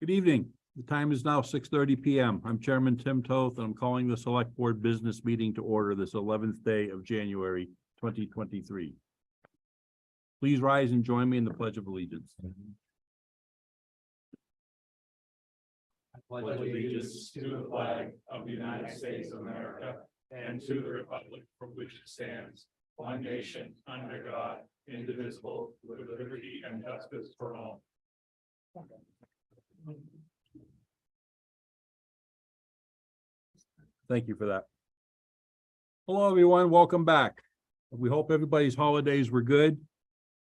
Good evening. The time is now 6:30 p.m. I'm Chairman Tim Toth, and I'm calling the Select Board Business Meeting to order this 11th day of January 2023. Please rise and join me in the Pledge of Allegiance. I pledge allegiance to the flag of the United States of America and to the republic for which it stands, one nation, under God, indivisible, with liberty and justice for all. Thank you for that. Hello, everyone. Welcome back. We hope everybody's holidays were good.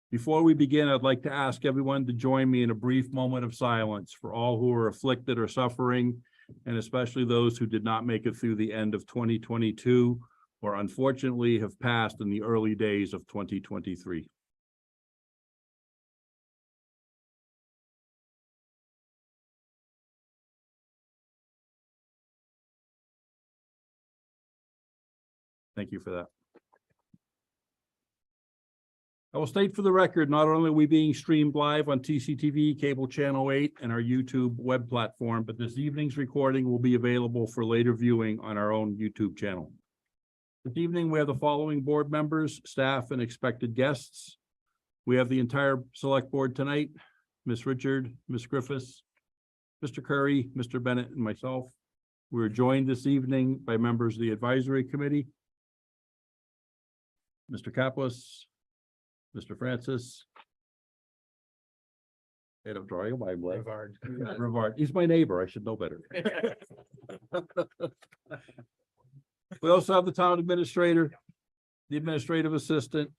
Before we begin, I'd like to ask everyone to join me in a brief moment of silence for all who are afflicted or suffering, and especially those who did not make it through the end of 2022 or unfortunately have passed in the early days of 2023. Thank you for that. I will state for the record, not only are we being streamed live on TCTV, Cable Channel 8, and our YouTube web platform, but this evening's recording will be available for later viewing on our own YouTube channel. This evening, we have the following board members, staff, and expected guests. We have the entire select board tonight, Ms. Richard, Ms. Griffiths, Mr. Curry, Mr. Bennett, and myself. We're joined this evening by members of the advisory committee, Mr. Kaplis, Mr. Francis. Head of drawing my blood. Rivard. He's my neighbor. I should know better. We also have the town administrator, the administrative assistant,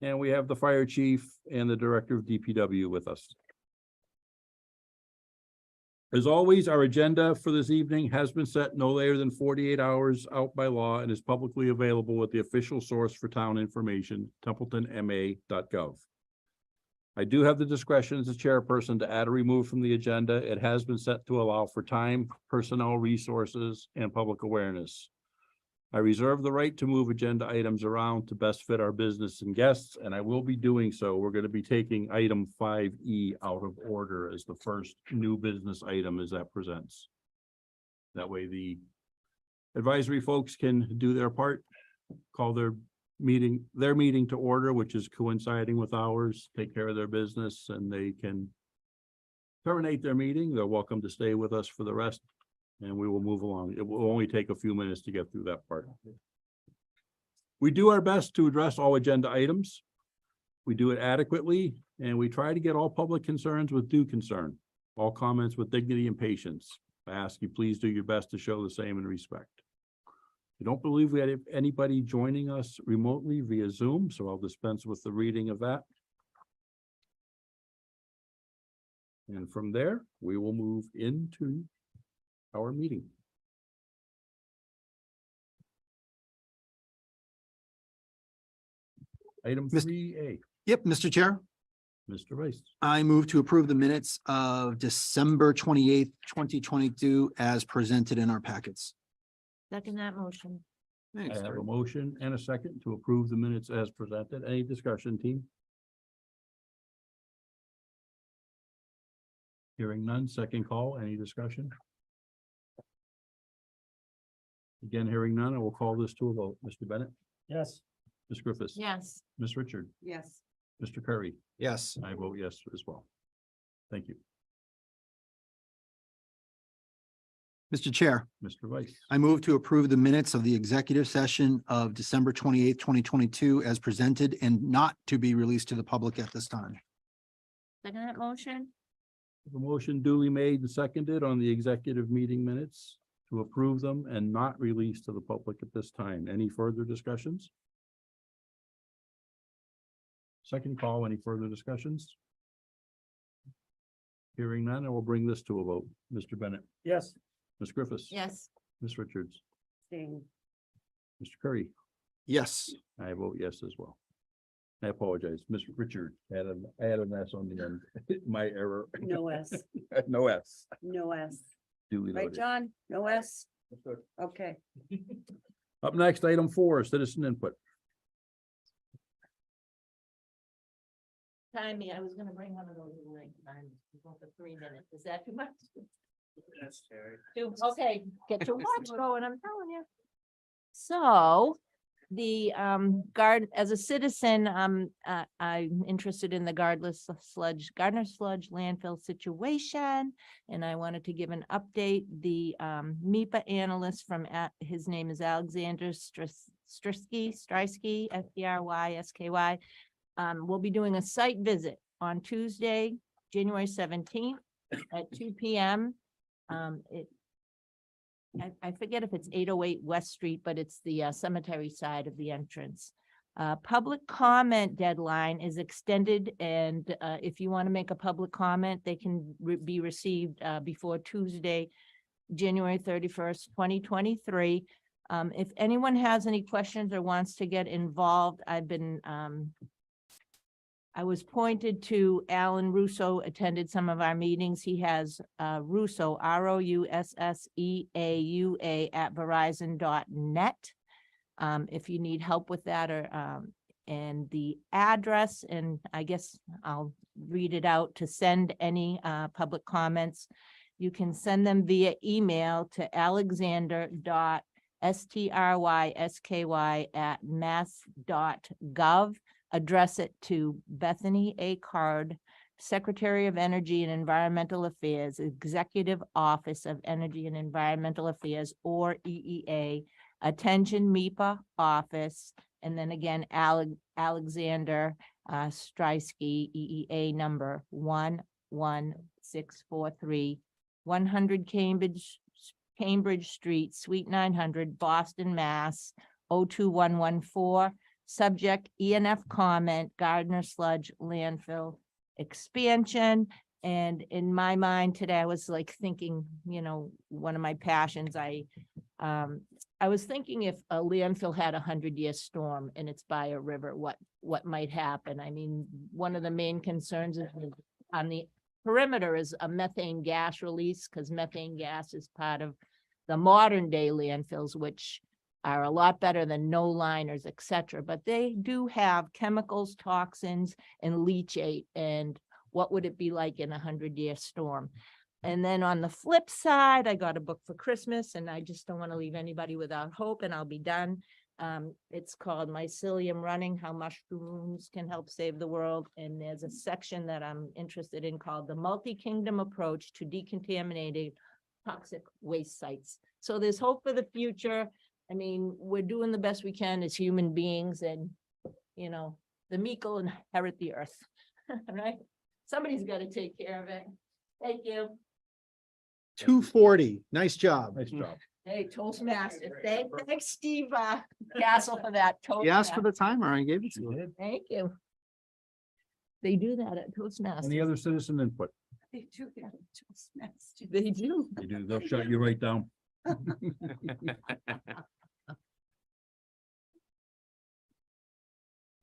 and we have the fire chief and the director of DPW with us. As always, our agenda for this evening has been set no later than 48 hours out by law and is publicly available at the official source for town information, templetonma.gov. I do have the discretion as a chairperson to add or remove from the agenda. It has been set to allow for time, personnel resources, and public awareness. I reserve the right to move agenda items around to best fit our business and guests, and I will be doing so. We're going to be taking item 5E out of order as the first new business item as that presents. That way the advisory folks can do their part, call their meeting to order, which is coinciding with ours, take care of their business, and they can terminate their meeting. They're welcome to stay with us for the rest, and we will move along. It will only take a few minutes to get through that part. We do our best to address all agenda items. We do it adequately, and we try to get all public concerns with due concern, all comments with dignity and patience. I ask you, please do your best to show the same in respect. I don't believe we had anybody joining us remotely via Zoom, so I'll dispense with the reading of that. And from there, we will move into our meeting. Item 3A. Yep, Mr. Chair, Mr. Rice. I move to approve the minutes of December 28th, 2022 as presented in our packets. Second that motion. I have a motion and a second to approve the minutes as presented. Any discussion, team? Hearing none, second call, any discussion? Again, hearing none, I will call this to a vote. Mr. Bennett? Yes. Ms. Griffiths? Yes. Ms. Richard? Yes. Mr. Curry? Yes. I vote yes as well. Thank you. Mr. Chair, Mr. Vice. I move to approve the minutes of the executive session of December 28th, 2022 as presented and not to be released to the public at this time. Second that motion. The motion duly made and seconded on the executive meeting minutes to approve them and not release to the public at this time. Any further discussions? Second call, any further discussions? Hearing none, I will bring this to a vote. Mr. Bennett? Yes. Ms. Griffiths? Yes. Ms. Richards? Staying. Mr. Curry? Yes. I vote yes as well. I apologize. Ms. Richard had an S on the end. My error. No S. No S. No S. Duly Right, noted. John? No S? Okay. Up next, item 4, citizen input. remind me, I was gonna bring one of those like for 3 minutes. Is that too much? That's Terry. Okay, get your watch going, I'm telling you. So, the as a citizen, I'm interested in the Gardner sludge landfill situation. And I wanted to give an update. The MIPA analyst from his name is Alexander Strysky, Strysky, will be doing a site visit on Tuesday, January 17th at 2 p.m. I forget if it's 808 West Street, but it's the cemetery side of the entrance. Public comment deadline is extended, and if you want to make a public comment, they can be received before Tuesday, January 31st, 2023. If anyone has any questions or wants to get involved, I was pointed to Alan Russo, attended some of our meetings. He has Russo, ROUSSEAUA @verizon.net. If you need help with that, or and the address, and I guess I'll read it out to send any public comments. You can send them via email to alexander.strysky@mass.gov. Address it to Bethany A. Card, Secretary of Energy and Environmental Affairs, Executive Office of Energy and Environmental Affairs, or EEA, attention MIPA office, and then again, Alexander Strysky, EEA number 11643, 100 Cambridge Street, Suite 900, Boston, Mass. 02114. Subject ENF comment, Gardner sludge landfill expansion. And in my mind today, I was like thinking, one of my passions, I was thinking if a landfill had a 100-year storm and it's by a river, what might happen? I mean, one of the main concerns is on the perimeter is a methane gas release, because methane gas is part of the modern day landfills, which are a lot better than no liners, et cetera, but they do have chemicals, toxins, and leachate. And what would it be like in a 100-year storm? And then on the flip side, I got a book for Christmas, and I just don't want to leave anybody without hope, and I'll be done. It's called Mycelium Running, How Mushrooms Can Help Save the World. And there's a section that I'm interested in called The Multi-Kingdom Approach to Decontaminating Toxic Waste Sites. So there's hope for the future. I mean, we're doing the best we can as human beings, and, the meek will inherit the earth, right? Somebody's got to take care of it. Thank you. 240. Nice job. Nice job. Hey, Toastmaster. Thanks, Steve Castle, for that. You asked for Toastmaster. the timer. I gave it to you. Thank you. They do that at Toastmasters. Any other citizen input? They do that at Toastmasters. They do. They do. They'll shut you right down.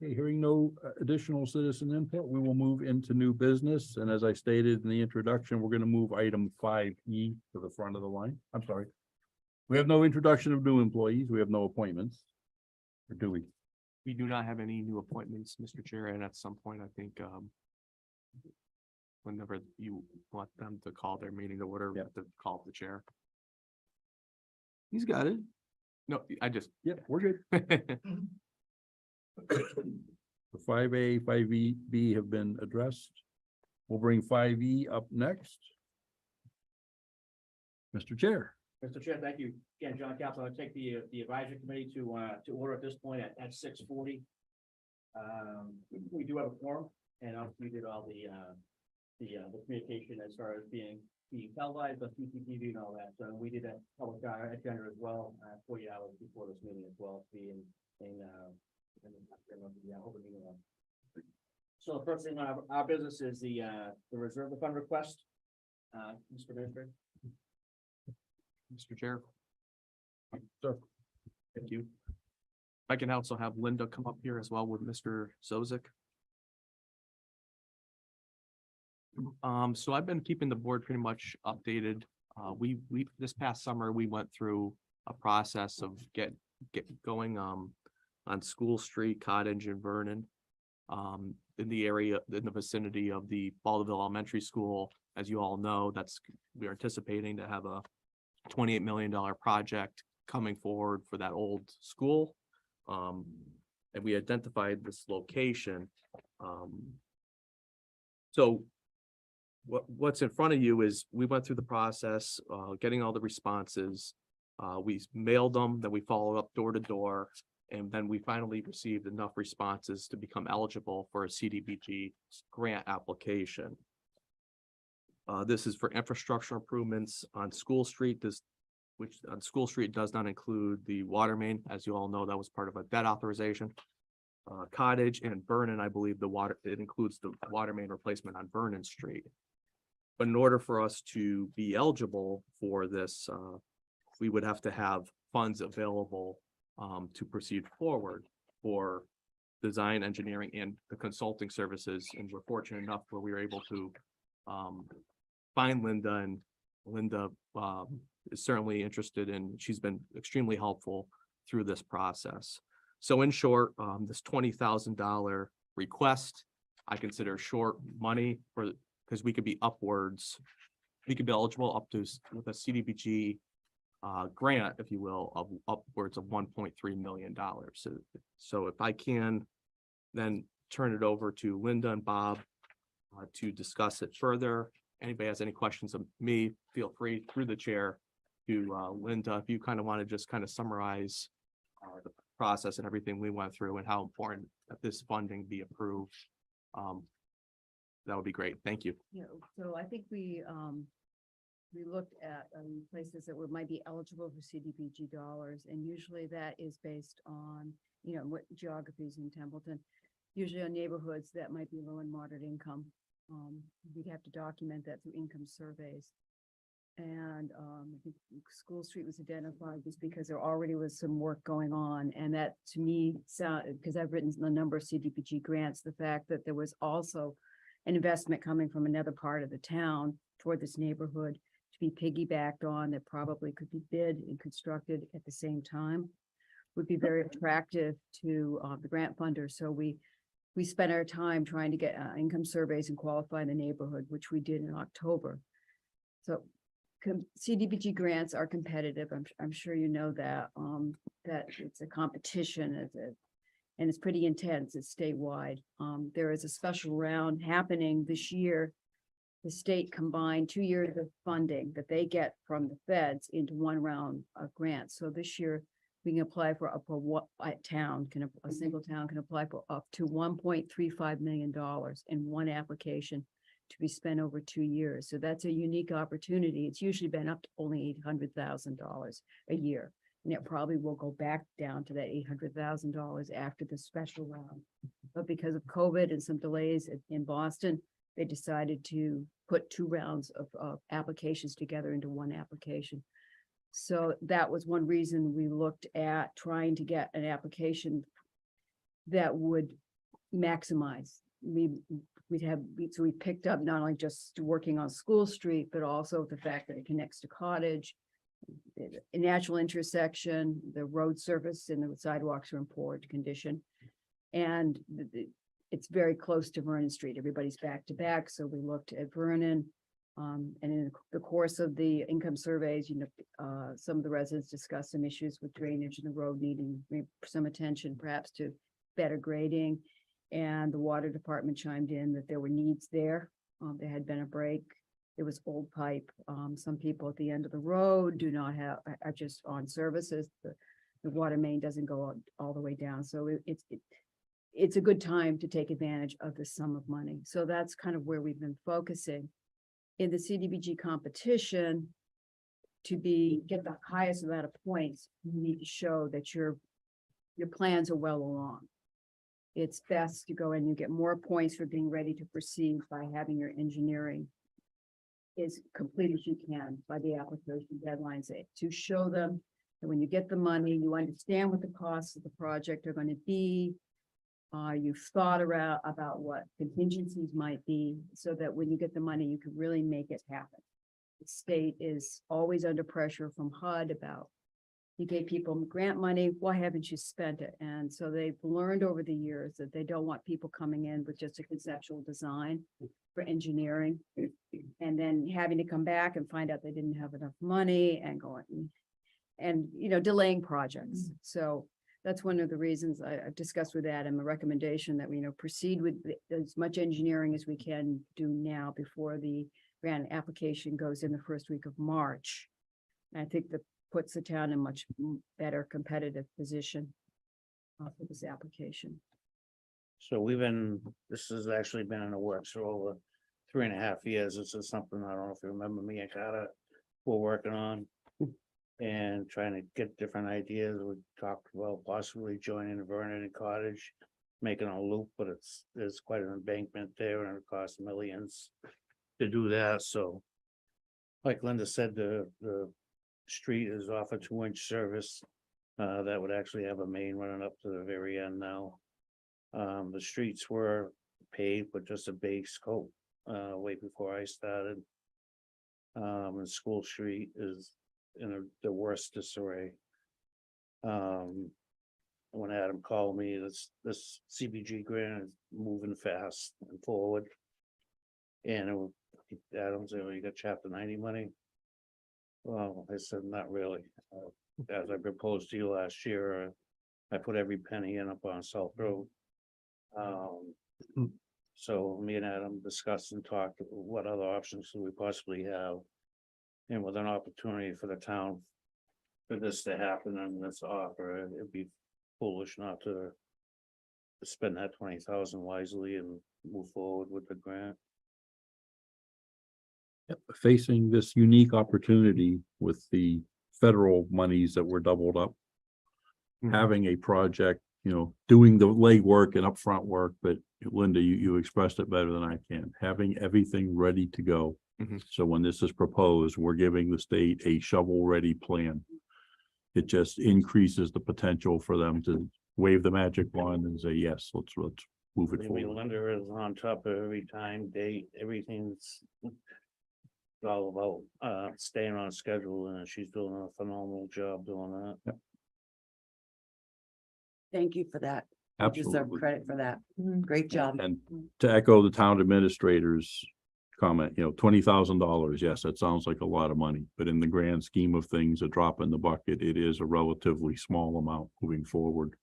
Okay, hearing no additional citizen input, we will move into new business. And as I stated in the introduction, we're going to move item 5E to the front of the line. I'm sorry. We have no introduction of new employees. We have no appointments. Or do we? We do not have any new appointments, Mr. Chair, and at some point, I think, whenever you want them to call their meeting to order, we have to call the chair. He's got it. No, I just. Yeah, we're good. The 5A, 5B have been addressed. We'll bring 5E up next. Mr. Chair. Mr. Chair, thank you. Again, John Council, I'll take the advisory committee to order at this point at 6:40. We do have a quorum, and we did all the communication as far as being televised, but CCTV and all that. So we did a public agenda as well, 40 hours before this meeting as well, to be in the open meeting law. So the first thing on our business is the reserve the fund request. Mr. Administrator. Mr. Chair. Sir. Thank you. I can also have Linda come up here as well with Mr. Zozick. So I've been keeping the board pretty much updated. We this past summer, we went through a process of get going on School Street, Cottage, and Vernon. in the area, in the vicinity of the Baldwin Elementary School. As you all know, we're anticipating to have a $28 million project coming forward for that old school. And we identified this location. So what's in front of you is we went through the process, getting all the responses. We mailed them, then we followed up door to door, and then we finally received enough responses to become eligible for a CDBG grant application. This is for infrastructure improvements on School Street, which on School Street does not include the water main. As you all know, that was part of a debt authorization. Cottage and Vernon, I believe it includes the water main replacement on Vernon Street. But in order for us to be eligible for this, we would have to have funds available to proceed forward for design, engineering, and the consulting services. And we're fortunate enough where we were able to find Linda, and Linda is certainly interested, and she's been extremely helpful through this process. So in short, this $20,000 request, I consider short money because we could be eligible up to with a CDBG grant, if you will, of upwards of $1.3 million. So if I can then turn it over to Linda and Bob to discuss it further. Anybody has any questions of me, feel free through the chair to Linda, if you kind of want to just kind of summarize the process and everything we went through and how important that this funding be approved. That would be great. Thank you. Yeah, so I think we looked at places that might be eligible for CDBG dollars, and usually that is based on, what geographies in Templeton, usually on neighborhoods that might be low and moderate income. We'd have to document that through income surveys. And I think School Street was identified just because there already was some work going on. And that to me sounded, because I've written a number of CDBG grants, the fact that there was also an investment coming from another part of the town toward this neighborhood to be piggybacked on that probably could be bid and constructed at the same time would be very attractive to the grant funder. So we spent our time trying to get income surveys and qualify the neighborhood, which we did in October. So CDBG grants are competitive. I'm sure you know that, that it's a competition, and it's pretty intense. It's statewide. There is a special round happening this year. The state combined 2 years of funding that they get from the feds into one round of grants. So this year we can apply for a single town can apply for up to $1.35 million in one application to be spent over 2 years. So that's a unique opportunity. It's usually been up to only $800,000 a year. And it probably will go back down to that $800,000 after the special round. But because of COVID and some delays in Boston, they decided to put 2 rounds of applications together into one application. So that was one reason we looked at trying to get an application that would maximize. So we picked up not only just working on School Street, but also the fact that it connects to Cottage, a natural intersection, the road surface and the sidewalks are in poor condition. And it's very close to Vernon Street. Everybody's back to back. So we looked at Vernon. And in the course of the income surveys, some of the residents discussed some issues with drainage and the road needing some attention, perhaps to better grading. And the water department chimed in that there were needs there. There had been a break. It was old pipe. Some people at the end of the road are just on services. The water main doesn't go all the way down. So it's a good time to take advantage of the sum of money. So that's kind of where we've been focusing. In the CDBG competition, to get the highest amount of points, you need to show that your plans are well along. It's best to go and you get more points for being ready to proceed by having your engineering as complete as you can by the application deadlines, to show them that when you get the money, you understand what the costs of the project are going to be. You've thought about what contingencies might be, so that when you get the money, you can really make it happen. The state is always under pressure from HUD about You gave people grant money, why haven't you spent it? And so they've learned over the years that they don't want people coming in with just a conceptual design for engineering. And then having to come back and find out they didn't have enough money and going, and, delaying projects. So that's one of the reasons I've discussed with Adam, a recommendation that we, proceed with as much engineering as we can do now before the grant application goes in the first week of March. And I think that puts the town in much better competitive position for this application. So this has actually been in the works for over 3.5 years. This is something, I don't know if you remember me and Carter were working on. And trying to get different ideas. We talked about possibly joining Vernon and Cottage, making a loop, but there's quite an embankment there and it costs millions to do that. So like Linda said, the street is off a 2-inch service. That would actually have a main running up to the very end now. The streets were paved with just a base coat, way before I started. And School Street is in the worst disarray. When Adam called me, this CBG grant is moving fast and forward. And Adam said, "Well, you got chapter 90 money?" Well, I said, "Not really. As I proposed to you last year, I put every penny in up on South Road." So me and Adam discussed and talked what other options do we possibly have. And with an opportunity for the town for this to happen and this offer, it'd be foolish not to spend that 20,000 wisely and move forward with the grant. Facing this unique opportunity with the federal monies that were doubled up. Having a project, doing the legwork and upfront work, but Linda, you expressed it better than I can. Having everything ready to go. So when this is proposed, we're giving the state a shovel-ready plan. It just increases the potential for them to wave the magic wand and say, yes, let's move it I mean, forward. Linda is on top of every time, date, everything's all about staying on schedule, and she's doing a phenomenal job doing that. Thank you for that. You deserve Absolutely. credit for that. Mhm. Great job. And to echo the town administrator's comment, $20,000, yes, that sounds like a lot of money, but in the grand scheme of things, a drop in the bucket, it is a relatively small amount moving forward.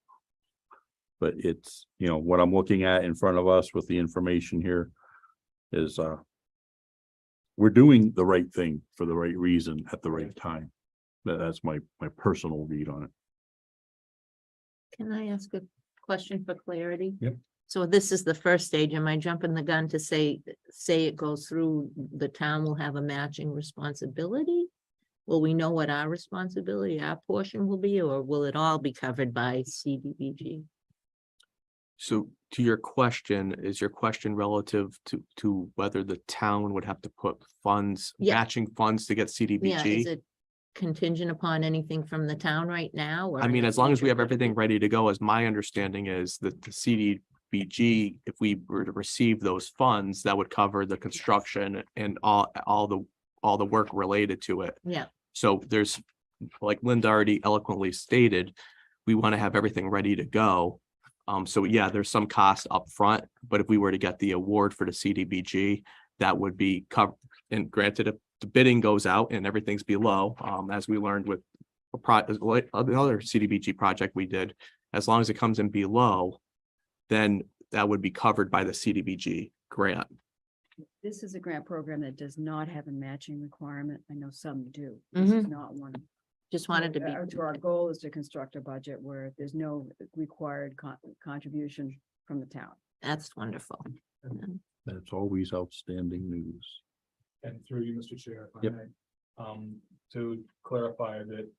But it's, what I'm looking at in front of us with the information here is, we're doing the right thing for the right reason at the right time. That's my personal read on it. Can I ask a question for clarity? Yep. So this is the first stage. Am I jumping the gun to say it goes through, the town will have a matching responsibility? Will we know what our responsibility, our portion will be, or will it all be covered by CDBG? So to your question, is your question relative to whether the town would have to put funds, Yeah. matching funds to get Yeah, is CDBG? it contingent upon anything from the town right now? Or I mean, as long as we have anything? everything ready to go, as my understanding is that the CDBG, if we were to receive those funds, that would cover the construction and all the work related to it. Yeah, So there's, like Linda already eloquently stated, we want to have everything ready to go. So yeah, there's some cost up front, but if we were to get the award for the CDBG, that would be covered. And granted, if the bidding goes out and everything's below, as we learned with another CDBG project we did, as long as it comes in below, then that would be covered by the CDBG grant. This is a grant program that does not have a matching requirement. I know some do. This is not one. just wanted to be. Our goal is to construct a budget where there's no required contribution from the town. That's wonderful. That's always outstanding news. And through you, Mr. Chair, if I Yep. may, to clarify that,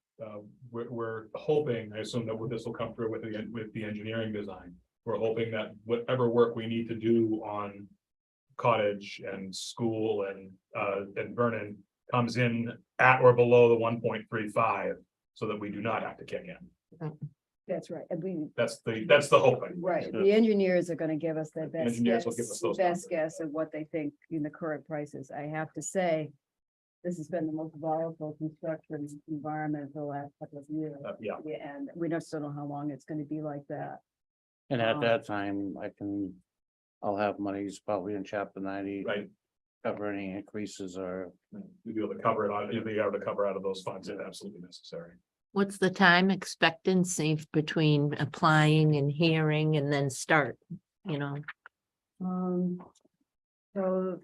we're hoping, I assume that this will come through with the engineering design. We're hoping that whatever work we need to do on Cottage and School and Vernon comes in at or below the 1.35, so that we do not have to kick in. That's right. And That's the hoping. right, the engineers are gonna give us their The best engineers will give us guess, those best numbers. guess of what they think in the current prices. I have to say, this has been the most volatile construction environment for the last couple of years. Yeah. And we don't still know how long it's gonna be like that. And at that time, I'll have monies probably in chapter 90. Right. Cover any increases or You'll be able to cover it on, you'll be able to cover out of those funds if absolutely necessary. What's the time expectancy between applying and hearing and then start, you know? So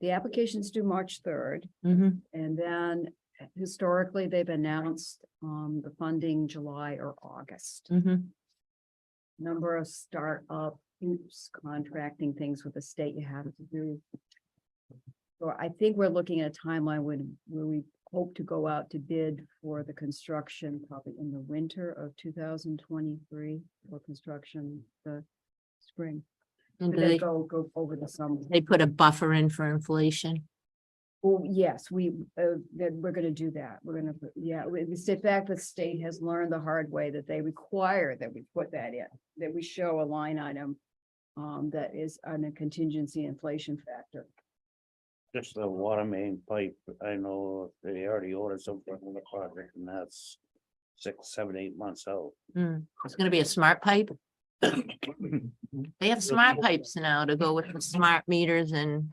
the application's due March 3rd, Mhm. and then historically, they've announced the funding July or August. Mhm. Number of startup hoops, contracting things with the state you have to do. So I think we're looking at a timeline where we hope to go out to bid for the construction probably in the winter of 2023 for construction, the spring. And But do then they, go over the summer. they put a buffer in for inflation? Well, yes, that we're gonna do that. We're gonna, in fact, the state has learned the hard way that they require that we put that in, that we show a line item that is on a contingency inflation factor. just the water main pipe. I know they already ordered something on the project and that's 6, 7, 8 months out. It's gonna be a smart pipe. They have smart pipes now to go with the smart meters, and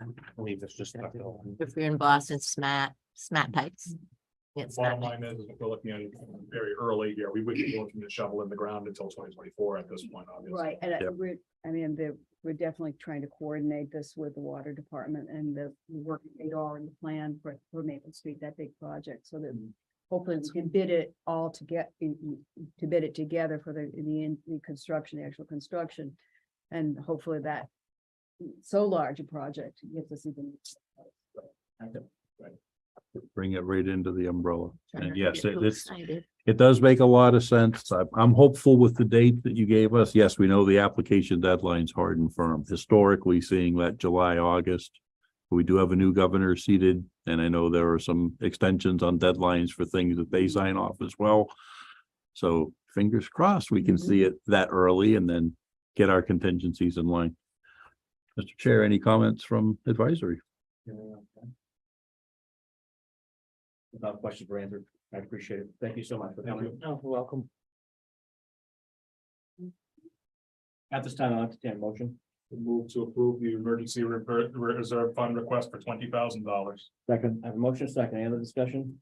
I believe it's just stuck out. if you're in Boston, smart pipes. It's Bottom smart. line is, we're looking at it very early here. We wouldn't be looking to shovel in the ground until 2024 at this point, obviously. Right, and Yep. we're definitely trying to coordinate this with the water department and the work they already planned for Maple Street, that big project, so that hopefully we can bid it all to bid it together for the construction, the actual construction. And hopefully that so large a project gets us even. Bring it right into the umbrella. And yes, Get too it's, excited. it does make a lot of sense. I'm hopeful with the date that you gave us. Yes, we know the application deadline's hard and firm. Historically, seeing that July, August. We do have a new governor seated, and I know there are some extensions on deadlines for things that they sign off as well. So fingers crossed, we can see it that early and then get our contingencies in line. Mr. Chair, any comments from advisory? Without questions were answered. I appreciate it. Thank you so much for coming. Oh, you're welcome. At this time, I'll entertain a motion. Move to approve the emergency reserve fund request for $20,000. Second. I have a motion, second. Any other discussion?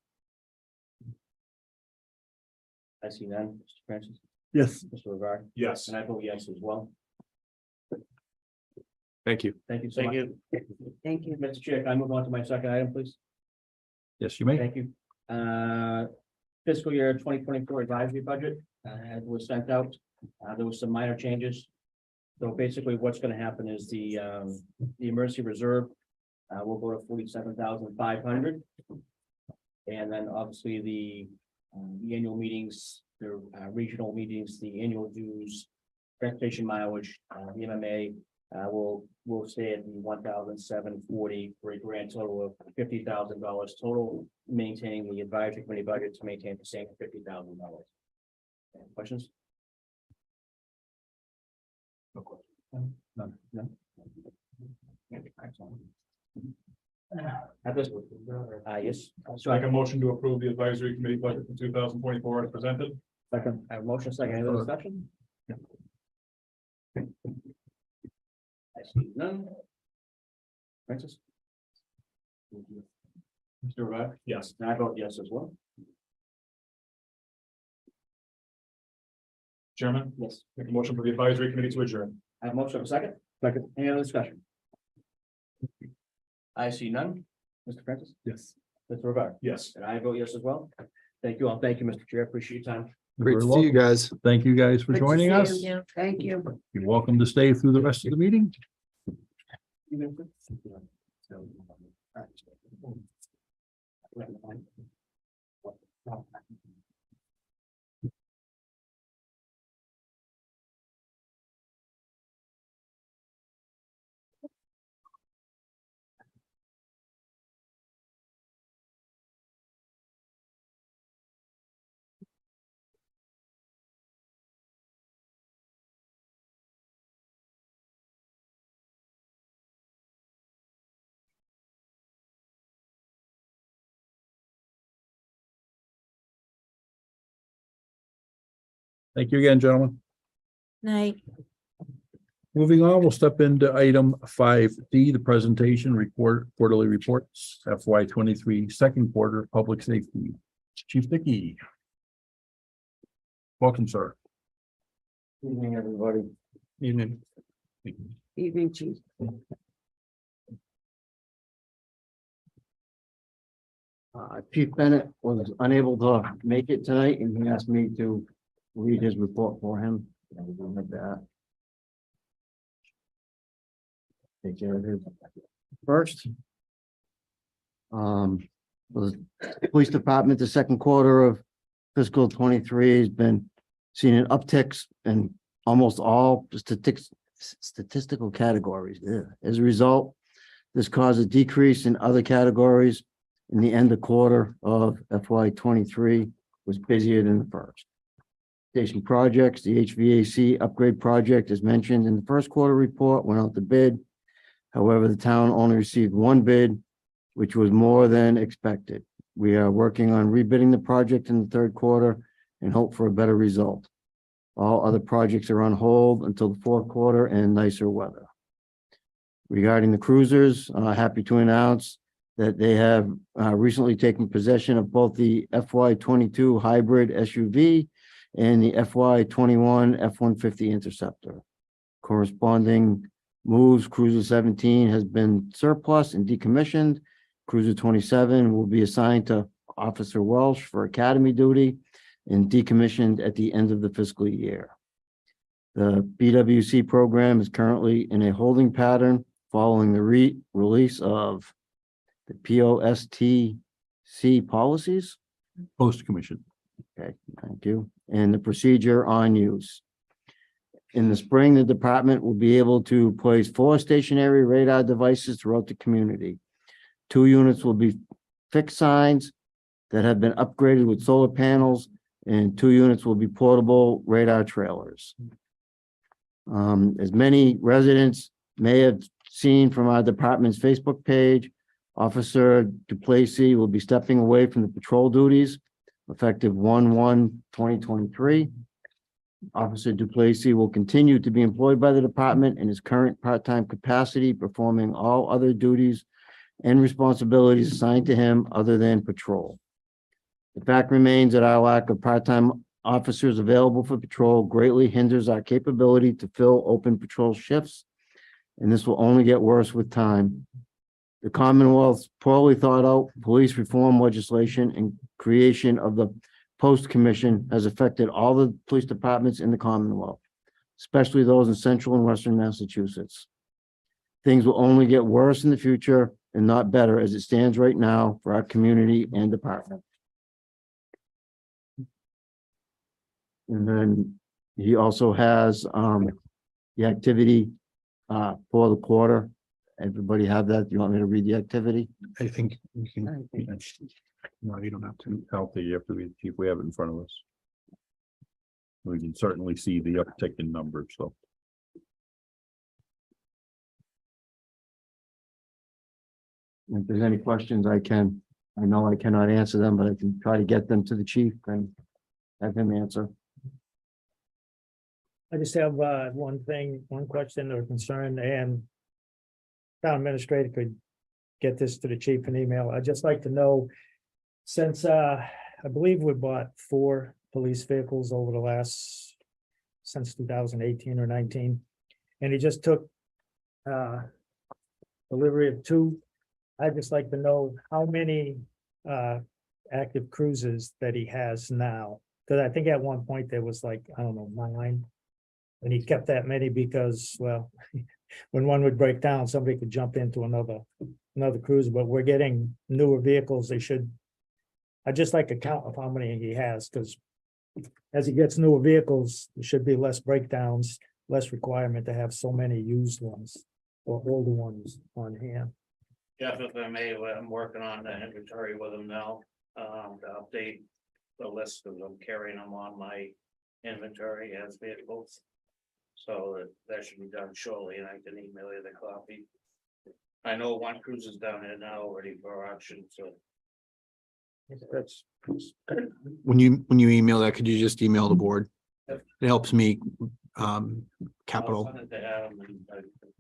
I see none. Mr. Francis, Yes. Mr. Rivera, Yes. and I vote yes as well. Thank you. Thank you so Thank much. you. Thank you. Mr. Chair, can I move on to my second item, please? Yes, you may. Thank you. Fiscal year 2024 advisory budget was sent out. There was some minor changes. So basically, what's gonna happen is the emergency reserve will go to 47,500. And then obviously the annual meetings, the regional meetings, the annual dues, transportation mileage, the MMA will stay at the 1,740 for a grand total of $50,000 total, maintaining the advisory committee budget to maintain the same $50,000. Questions? No question. No. At this, yes. So I can motion to approve the advisory committee budget for 2024 as presented. Second. I have a motion, second, any other discussion? I see none. Francis? Mr. Rivera? Yes. And I vote yes as well. Chairman, Yes. make a motion for the advisory committee to adjourn. I have a motion of a second. Second. Any other discussion? I see none. Mr. Francis? Yes. Mr. Rivera? Yes. And I vote yes as well. Thank you all. Thank you, Mr. Chair. Appreciate your time. Great to see you guys. Thank you guys for Good to joining see us. you. Thank you. You're welcome to stay through the rest of the meeting. Thank you again, gentlemen. Night. Moving on, we'll step into item 5D, the presentation report, quarterly reports, FY 23 second quarter, public safety. Chief Dickey. Welcome, sir. Evening, everybody. Evening. Evening, Chief. Chief Bennett was unable to make it tonight, and he asked me to read his report for him. I will do that. Take care of his first. The police department, the second quarter of fiscal 23 has been seeing an upticks in almost all statistical categories. Yeah. As a result, this caused a decrease in other categories. In the end of quarter of FY 23 was busier than the first. Station projects, the HVAC upgrade project, as mentioned in the first quarter report, went out to bid. However, the town only received one bid, which was more than expected. We are working on rebidding the project in the third quarter and hope for a better result. All other projects are on hold until the fourth quarter and nicer weather. Regarding the cruisers, happy to announce that they have recently taken possession of both the FY 22 hybrid SUV and the FY 21 F-150 Interceptor. Corresponding moves, Cruiser 17 has been surplus and decommissioned. Cruiser 27 will be assigned to Officer Welsh for academy duty and decommissioned at the end of the fiscal year. The BWC program is currently in a holding pattern following the release of the POSTC policies. Post commission. Okay, thank you. And the procedure on use. In the spring, the department will be able to place 4 stationary radar devices throughout the community. 2 units will be fixed signs that have been upgraded with solar panels, and 2 units will be portable radar trailers. As many residents may have seen from our department's Facebook page, Officer Duplessis will be stepping away from the patrol duties effective 1/1/2023. Officer Duplessis will continue to be employed by the department in his current part-time capacity, performing all other duties and responsibilities assigned to him other than patrol. The fact remains that our lack of part-time officers available for patrol greatly hinders our capability to fill open patrol shifts, and this will only get worse with time. The Commonwealth's poorly thought out police reform legislation and creation of the Post Commission has affected all the police departments in the Commonwealth, especially those in central and western Massachusetts. Things will only get worse in the future and not better as it stands right now for our community and department. And then he also has the activity for the quarter. Everybody have that? You want me to read the activity? I think we can. No, you don't have to. Healthy, you have to read, chief. We have it in front of us. We can certainly see the uptick in numbers, so. If there's any questions, I know I cannot answer them, but I can try to get them to the chief and have him answer. I just have one question or concern, and town administrator could get this to the chief in email. I'd just like to know, since I believe we bought 4 police vehicles over the last, since 2018 or 19, and he just took delivery of 2. I'd just like to know how many active cruisers that he has now. Because I think at one point there was like, I don't know, 9. And he kept that many because, well, when one would break down, somebody could jump into another cruiser, but we're getting newer vehicles. I'd just like a count of how many he has, because as he gets newer vehicles, there should be less breakdowns, less requirement to have so many used ones or older ones on hand. Jeff, if I may, I'm working on the inventory with him now, to update the list because I'm carrying them on my inventory as vehicles. So that should be done shortly, and I can email you the copy. I know one cruiser's down there now ready for auction, so. When you email that, could you just email the board? It helps me, I'll capital. send it to Adam and,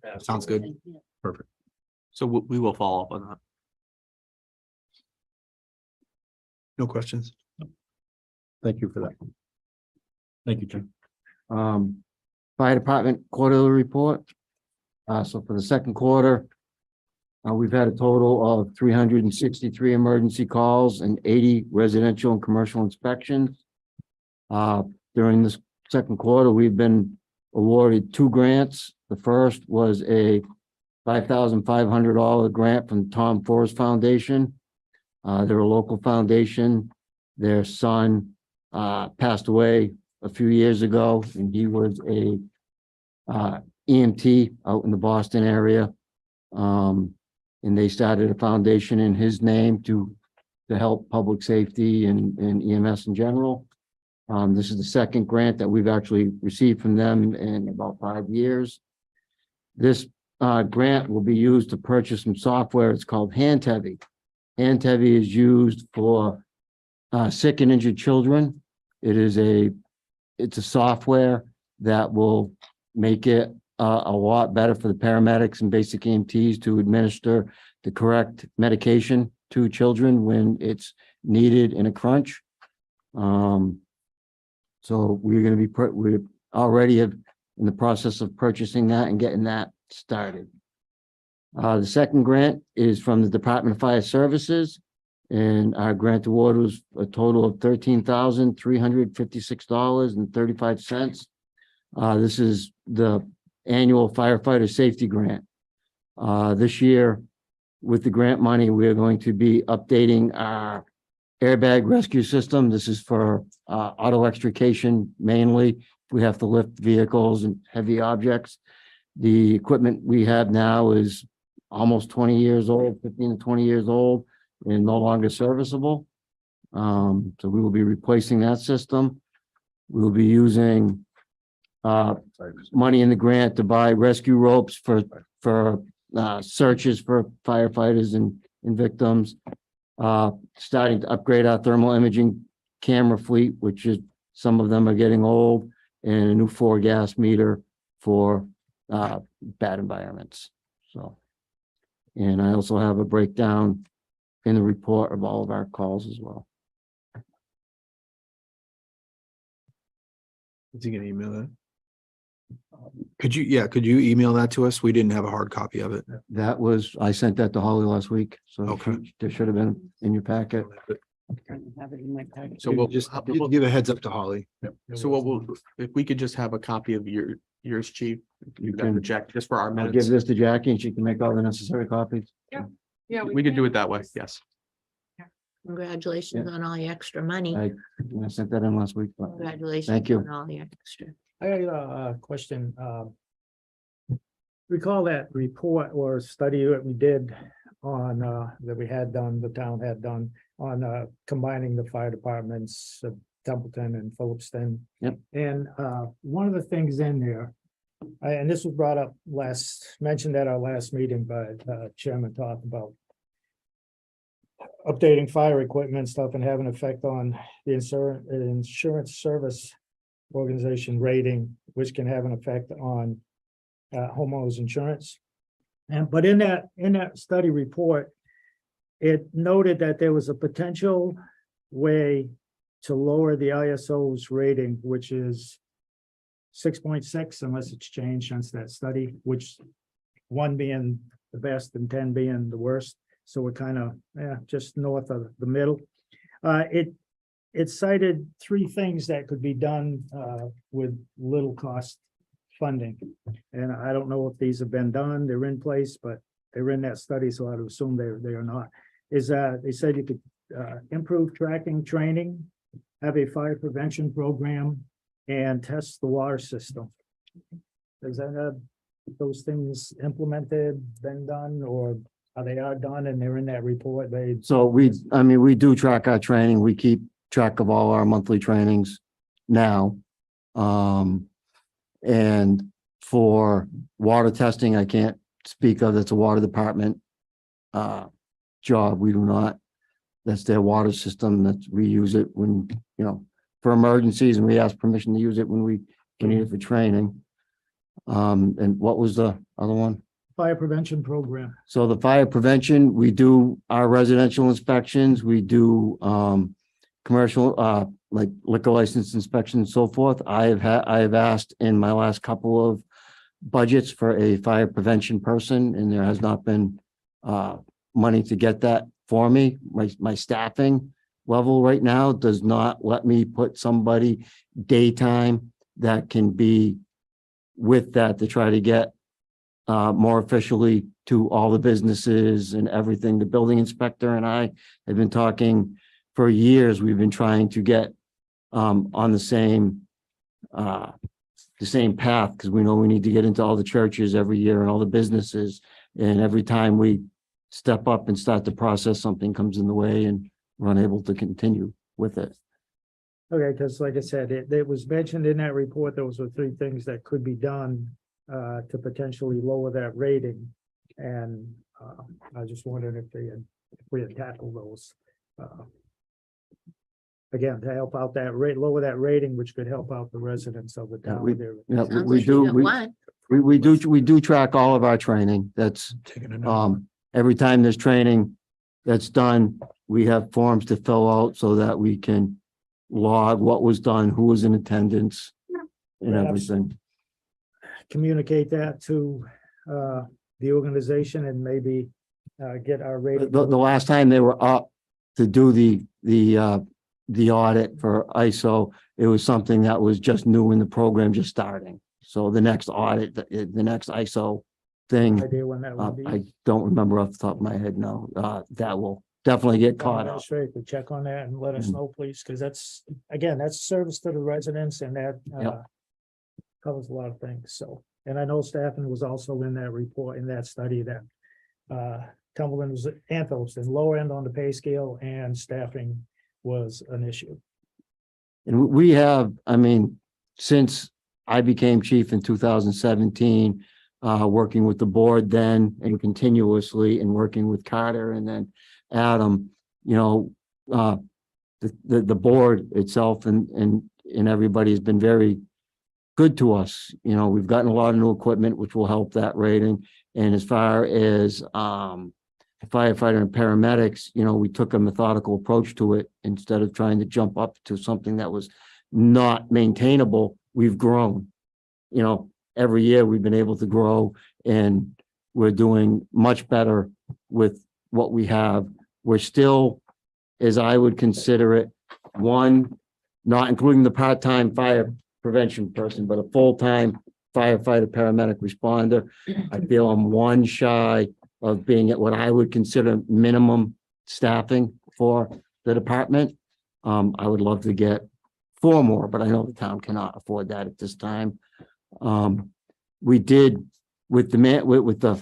pass it Sounds over. good. So we will follow up on that. No questions. Thank you for that. Thank you, Jim. Fire Department quarterly report. So for the second quarter, we've had a total of 363 emergency calls and 80 residential and commercial inspections. During this second quarter, we've been awarded 2 grants. The first was a $5,500 grant from Tom Forrest Foundation. They're a local foundation. Their son passed away a few years ago, and he was a EMT out in the Boston area. And they started a foundation in his name to help public safety and EMS in general. This is the second grant that we've actually received from them in about 5 years. This grant will be used to purchase some software. It's called Hand-Heavy. Hand-Heavy is used for sick and injured children. It's a software that will make it a lot better for the paramedics and basic EMTs to administer the correct medication to children when it's needed in a crunch. So we're going to be, we already have in the process of purchasing that and getting that started. The second grant is from the Department of Fire Services, and our grant award was a total of $13,356.35. This is the annual firefighter safety grant. This year, with the grant money, we are going to be updating our airbag rescue system. This is for auto extrication mainly. We have to lift vehicles and heavy objects. The equipment we have now is almost 20 years old, 15 to 20 years old, and no longer serviceable. So we will be replacing that system. We will be using money in the grant to buy rescue ropes for searches for firefighters and victims. Starting to upgrade our thermal imaging camera fleet, which is, some of them are getting old, and a new 4-gas meter for bad environments. So, and I also have a breakdown in the report of all of our calls as well. Is he gonna email that? Could you email that to us? We didn't have a hard copy of it. That was, I sent that to Holly last week, so Okay. there should have been in your packet. I have it in my packet. So we'll Just give a heads up to Holly. So what we'll, if we could just have a copy of yours, chief, you can can- project just for our I'll give minutes. this to Jackie and she can make all the necessary copies. Yeah, We could do it that way, yes. Congratulations on all your extra money. I sent that in last week. but Congratulations Thank you. on all your extra. I got a question. Recall that report or study that we did on, that we had done, the town had done on, combining the fire departments of Templeton and Phillipston. Yep. And, one of the things in there, and this was brought up mentioned at our last meeting by, Chairman talked about updating fire equipment and stuff and having an effect on the insurance service organization rating, which can have an effect on homeowners insurance. But in that study report, it noted that there was a potential way to lower the ISO's rating, which is 6.6, unless it's changed since that study, which 1 being the best and 10 being the worst. So we're kind of just north of the middle. It cited 3 things that could be done with little cost funding. And I don't know if these have been done, they're in place, but they're in that study, so I'd assume they are not. They said you could improve tracking training, have a fire prevention program, and test the water system. Does that have those things implemented, been done, or they are done and they're in that report? So we do track our training. We keep track of all our monthly trainings now. And for water testing, I can't speak of, that's a water department job. We do not, that's their water system, that we use it when, for emergencies and we ask permission to use it when we need it for training. And what was the other one? Fire prevention program. So the fire prevention, we do our residential inspections, we do commercial, like liquor license inspection and so forth. I have asked in my last couple of budgets for a fire prevention person, and there has not been money to get that for me. My staffing level right now does not let me put somebody daytime that can be with that to try to get more officially to all the businesses and everything. The building inspector and I have been talking for years. We've been trying to get on the same path, because we know we need to get into all the churches every year and all the businesses. And every time we step up and start the process, something comes in the way and we're unable to continue with it. Okay, because like I said, it was mentioned in that report, those were 3 things that could be done to potentially lower that rating. And I just wondered if we had tackled those. Again, to help out that rate, lower that rating, which could help out the residents of the town. Yeah, we do track all of our training. That's every time there's training that's done, we have forms to fill out so that we can log what was done, who was in attendance, and everything. Communicate that to the organization and maybe get our rating. The last time they were up to do the audit for ISO, it was something that was just new in the program, just starting. So the next audit, the next ISO thing, Idea when that would be. I don't remember off the top of my head now. That will definitely get caught up. Straight to check on that and let us know, please, because that's, again, that's service to the residents, and that Yep. covers a lot of things. So, and I know staffing was also in that report, in that study, that Templeton was and Phillipston, lower end on the pay scale, and staffing was an issue. And we have, I mean, since I became chief in 2017, working with the board then and continuously, and working with Carter and then Adam, you know, the board itself and everybody has been very good to us. You know, we've gotten a lot of new equipment, which will help that rating. And as far as firefighter and paramedics, you know, we took a methodical approach to it. Instead of trying to jump up to something that was not maintainable, we've grown. You know, every year we've been able to grow, and we're doing much better with what we have. We're still, as I would consider it, one, not including the part-time fire prevention person, but a full-time firefighter, paramedic, responder. I feel I'm one shy of being at what I would consider minimum staffing for the department. I would love to get 4 more, but I know the town cannot afford that at this time. We did with the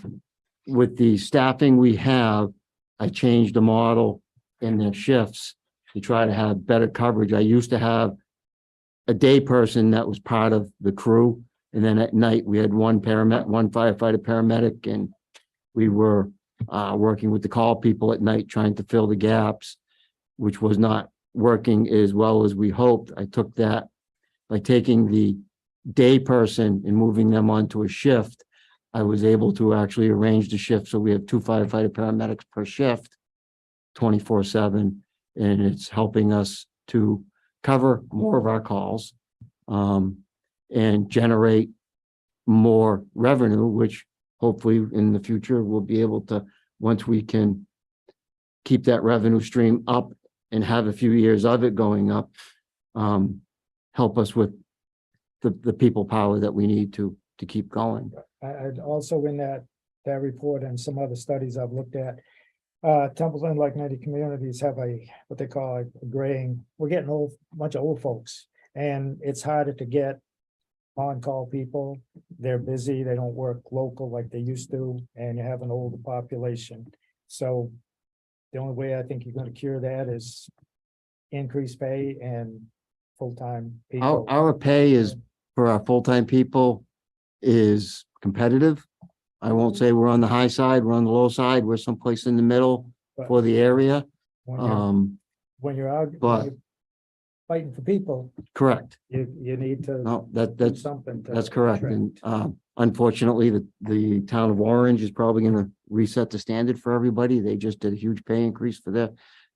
staffing we have, I changed the model in their shifts to try to have better coverage. I used to have a day person that was part of the crew, and then at night we had one firefighter, paramedic, and we were working with the call people at night, trying to fill the gaps, which was not working as well as we hoped. I took that by taking the day person and moving them onto a shift. I was able to actually arrange the shift so we have 2 firefighter paramedics per shift, 24/7, and it's helping us to cover more of our calls and generate more revenue, which hopefully in the future we'll be able to, once we can keep that revenue stream up and have a few years of it going up, help us with the people power that we need to keep going. I'd also in that report and some other studies I've looked at, Templeton, like many communities, have what they call a graying. We're getting a bunch of old folks, and it's harder to get on-call people. They're busy, they don't work local like they used to, and you have an older population. So the only way I think you're gonna cure that is increase pay and full-time people. Our pay is, for our full-time people, is competitive. I won't say we're on the high side, we're on the low side, we're someplace in the middle for the area. When you're out, but- fighting for people, Correct. you need to No, do that's something. to That's correct. attract. And unfortunately, the town of Orange is probably gonna reset the standard for everybody. They just did a huge pay increase for their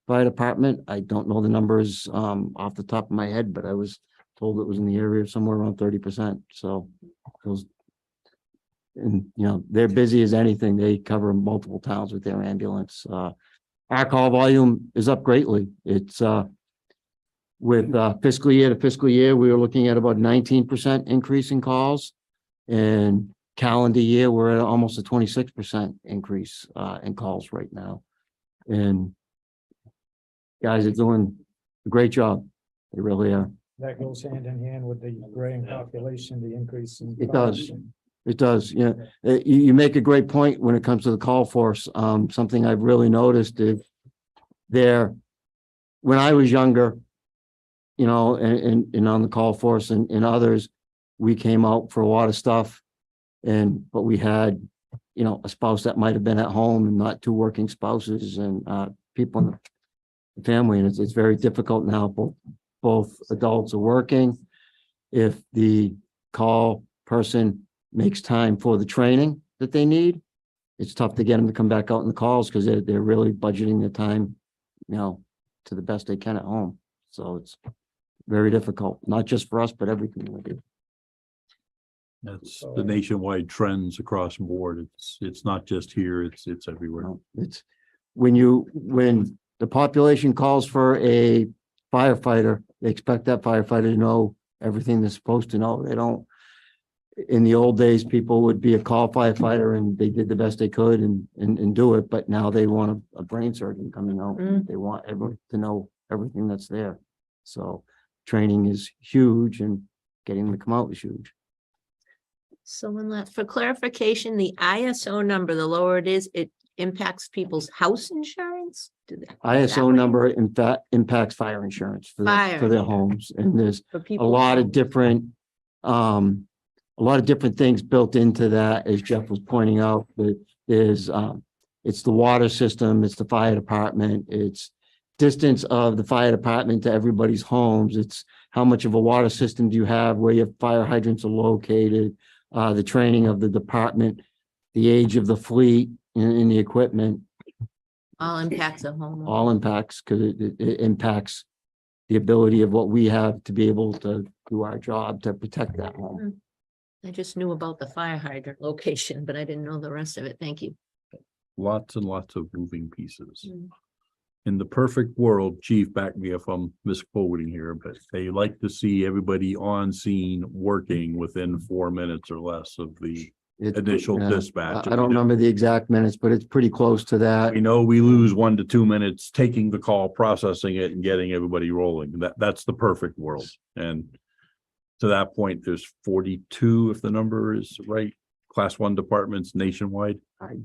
fire department. I don't know the numbers off the top of my head, but I was told it was in the area of somewhere around 30%. So those, and you know, they're busy as anything. They cover multiple towns with their ambulance. Our call volume is up greatly. It's with fiscal year to fiscal year, we were looking at about 19% increase in calls. And calendar year, we're at almost a 26% increase in calls right now. And guys are doing a great job. They really are. That goes hand in hand with the graying population, the increase in. It does. It does, yeah. You make a great point when it comes to the call force. Something I've really noticed is when I was younger, you know, and on the call force and others, we came out for a lot of stuff. But we had, you know, a spouse that might have been at home and not two working spouses and people in the family. And it's very difficult now. Both adults are working. If the call person makes time for the training that they need, it's tough to get them to come back out in the calls because they're really budgeting their time, you know, to the best they can at home. So it's very difficult, not just for us, but every community. That's the nationwide trends across the board. It's not just here, it's everywhere. No, it's when the population calls for a firefighter, they expect that firefighter to know everything they're supposed to know. They don't. In the old days, people would be a call firefighter and they did the best they could and do it. But now they want a brain surgeon coming out. They want everyone to know everything that's there. So training is huge and getting them to come out is huge. So for clarification, the ISO number, the lower it is, it impacts people's house insurance? ISO number in fact impacts fire insurance for their homes. And there's a lot of different things built into that, as Jeff was pointing out. That there's it's the water system, it's the fire department, it's distance of the fire department to everybody's homes, it's how much of a water system do you have, where your fire hydrants are located, the training of the department, the age of the fleet in the equipment. All impacts a home. All impacts, because it impacts the ability of what we have to be able to do our job to protect that home. I just knew about the fire hydrant location, but I didn't know the rest of it. Thank you. Lots and lots of moving pieces. In the perfect world, Chief, back me if I'm misquoting here, but they like to see everybody on scene working within 4 minutes or less of the initial dispatch. I don't remember the exact minutes, but it's pretty close to that. We know we lose 1 to 2 minutes taking the call, processing it and getting everybody rolling. That's the perfect world. And to that point, there's 42, if the number is right, Class 1 departments nationwide.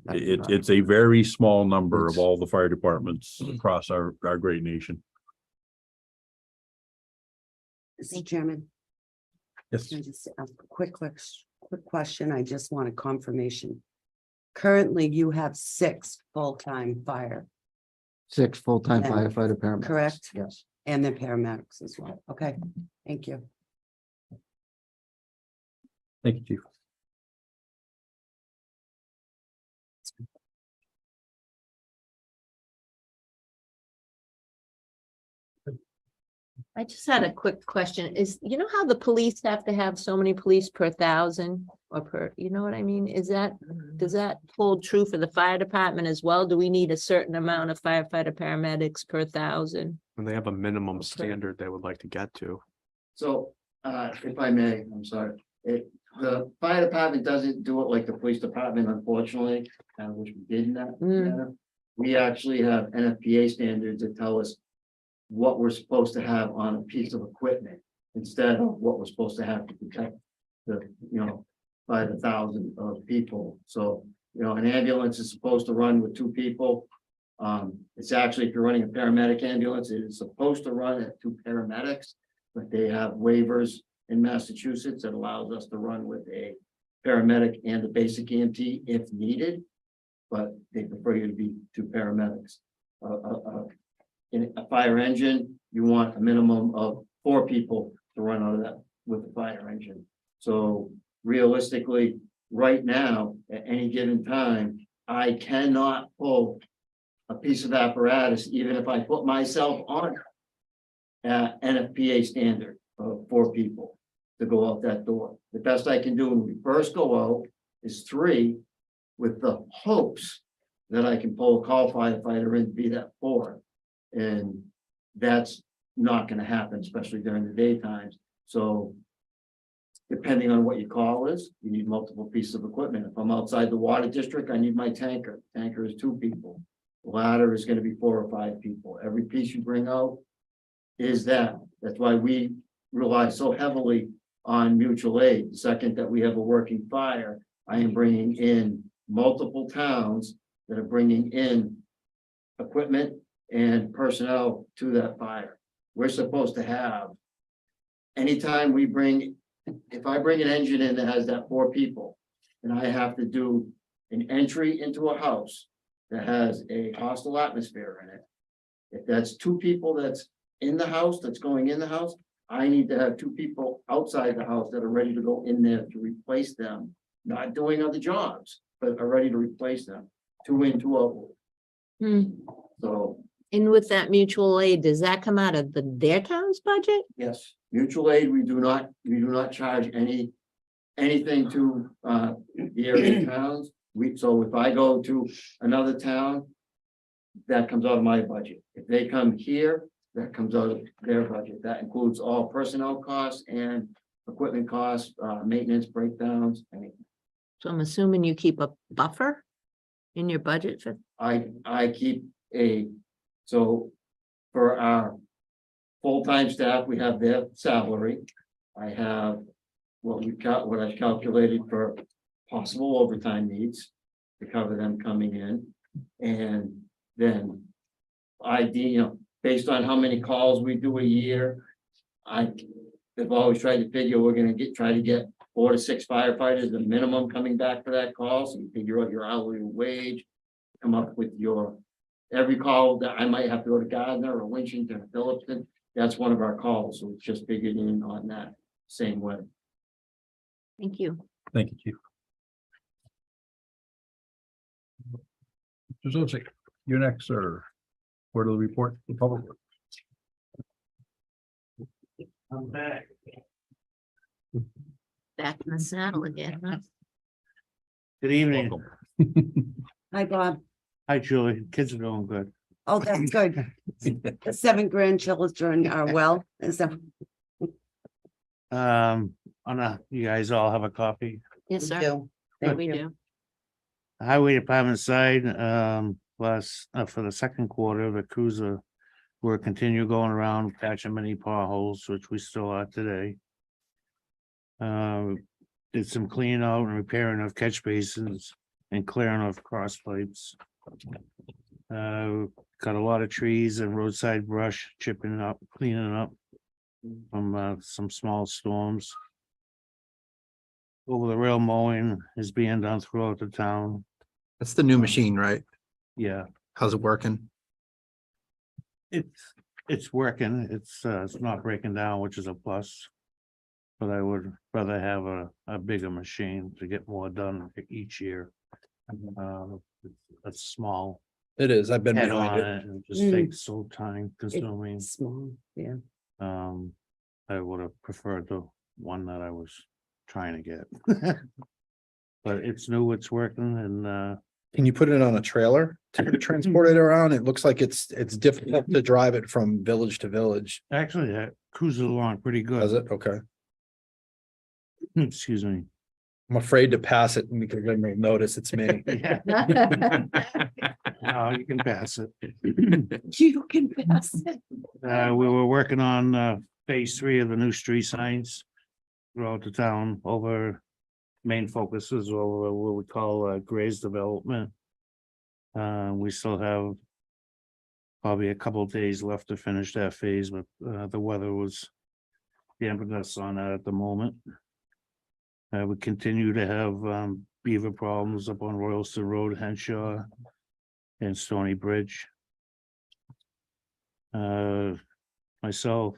It's a very small number of all the fire departments across our great nation. Mr. Chairman, Yes. can I just ask a quick question? I just want a confirmation. Currently, you have 6 full-time fire 6 full-time Yeah. firefighter paramedics. Correct. Yes. and the paramedics as well. Okay, thank you. Thank you, Chief. I just had a quick question. You know how the police have to have so many police per 1,000 or per, you know what I mean? Does that hold true for the fire department as well? Do we need a certain amount of firefighter paramedics per 1,000? And they have a minimum standard they would like to get to. So, if I may, I'm sorry, the fire department doesn't do it like the police department, unfortunately, I wish we did in that manner. We actually have NFPA standards that tell us what we're supposed to have on a piece of equipment instead of what we're supposed to have to protect the, by the 1,000 of people. So, an ambulance is supposed to run with 2 people. It's actually, if you're running a paramedic ambulance, it is supposed to run at 2 paramedics, but they have waivers in Massachusetts that allows us to run with a paramedic and a basic EMT if needed, but they prefer you to be 2 paramedics. In a fire engine, you want a minimum of 4 people to run out of that with the fire engine. So realistically, right now, at any given time, I cannot pull a piece of apparatus, even if I put myself on it at NFPA standard of 4 people to go out that door. The best I can do when we first go out is 3, with the hopes that I can pull a call firefighter in to be that 4th. And that's not gonna happen, especially during the daytimes. So depending on what your call is, you need multiple pieces of equipment. If I'm outside the water district, I need my tanker. Tanker is 2 people. The ladder is gonna be 4 or 5 people. Every piece you bring out is that. That's why we rely so heavily on mutual aid. The second that we have a working fire, I am bringing in multiple towns that are bringing in equipment and personnel to that fire. We're supposed to have, anytime we bring, if I bring an engine in that has that 4 people, and I have to do an entry into a house that has a hostile atmosphere in it. If that's 2 people that's in the house, that's going in the house, I need to have 2 people outside the house that are ready to go in there to replace them. Not doing other jobs, but are ready to replace them. 2 in, 2 out. So, And with that mutual aid, does that come out of their town's budget? yes, mutual aid, we do not charge anything to the area towns. So if I go to another town, that comes out of my budget. If they come here, that comes out of their budget. That includes all personnel costs and equipment costs, maintenance breakdowns, anything. So I'm assuming you keep a buffer in your budget for, I keep so for our full-time staff, we have their salary. I have what I've calculated for possible overtime needs to cover them coming in. And then based on how many calls we do a year, I've always tried to figure we're gonna try to get 4 to 6 firefighters, the minimum coming back for that call. So you figure out your hourly wage, come up with every call that I might have to go to Gardner or Winchton or Phillipston. That's one of our calls. So it's just figured in on that same way. thank you. Thank you, Chief. Mr. Zosik, you're next, sir. Quarterly report to the public. I'm back. Back in the saddle again, huh? Good evening. Hi, Bob. Hi, Julie. Kids are doing good. Oh, that's good. The 7 grandchildren are well. Is that? You guys all have a copy. Yes, sir. do. Yeah, Thank we you. do. The Highway Department side, for the second quarter, the cruiser will continue going around patching many potholes, which we still are today. Did some cleaning out and repairing of catch basins and clearing of cross pipes. Cut a lot of trees and roadside brush, chipping up, cleaning up from some small storms. Over the rail mowing is being done throughout the town. That's the new machine, right? Yeah, How's it working? it's working. It's not breaking down, which is a plus. But I would rather have a bigger machine to get more done each year. That's small. It is. I've been Head behind on it. it, and it just Mm. takes so time consuming. Small, yeah. I would have preferred the one that I was trying to get. But it's new, it's working, and Can you put it on a trailer to transport it around? It looks like it's difficult to drive it from village to village. actually that cruises along pretty Does good. it? Okay. Excuse me. I'm afraid to pass it because then they'll notice it's me. Yeah. No, you can pass it. You can pass it. We were working on phase 3 of the new street signs throughout the town. Over main focus is over what we call Gray's development. We still have probably a couple of days left to finish that phase, but the weather was damping us on that at the moment. We continue to have beaver problems up on Royalston Road, Henshaw and Stony Bridge. Myself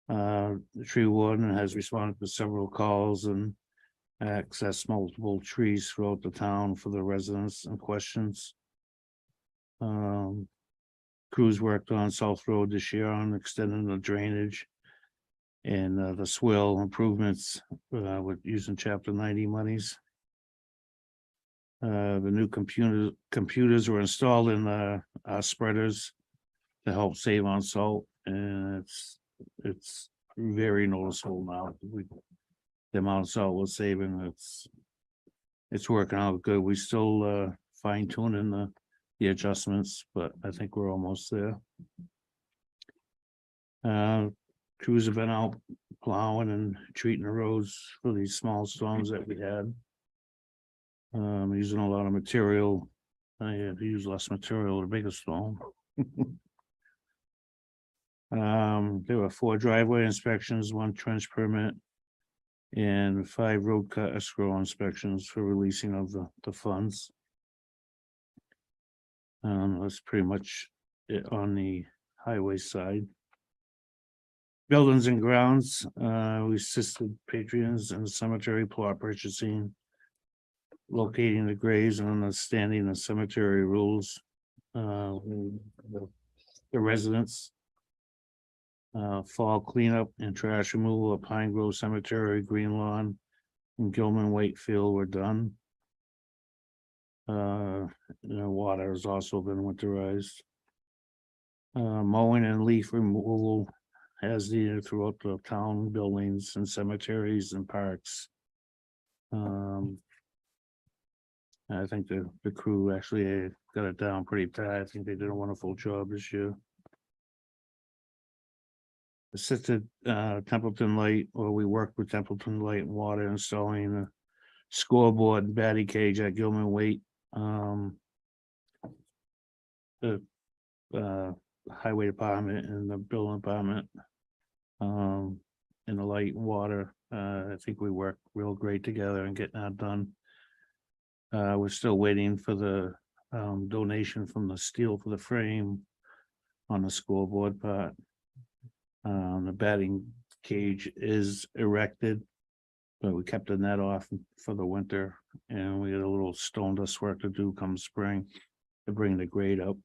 The tree warden has responded to several calls and accessed multiple trees throughout the town for the residents and questions. Crews worked on South Road this year on extending the drainage and the swale improvements with using chapter 90 monies. The new computers were installed in our spreaders to help save on salt, and it's very noticeable now. The amount of salt we're saving, it's working out good. We still fine tuning the adjustments, but I think we're almost there. Crews have been out plowing and treating the roads for these small storms that we had. Using a lot of material. I had to use less material with a bigger storm. There were 4 driveway inspections, 1 trench permit, and 5 road cut escrow inspections for releasing of the funds. That's pretty much it on the highway side. Buildings and grounds, we assisted patrons in cemetery plot purchasing, locating the graves and understanding the cemetery rules. The residents. Fall cleanup and trash removal of Pine Grove Cemetery, Green Lawn, and Gilman-Waite Field were done. Water has also been winterized. Mowing and leaf removal as needed throughout the town buildings and cemeteries and parks. I think the crew actually got it down pretty bad. I think they did a wonderful job this year. Assisted Templeton Light, or we worked with Templeton Light and Water installing a scoreboard and batting cage at Gilman-Waite. The highway department and the building department, and the light and water. I think we work real great together and getting that done. We're still waiting for the donation from the steel for the frame on the scoreboard part. The batting cage is erected, but we kept the net off for the winter, and we had a little stone dust work to do come spring to bring the grade up.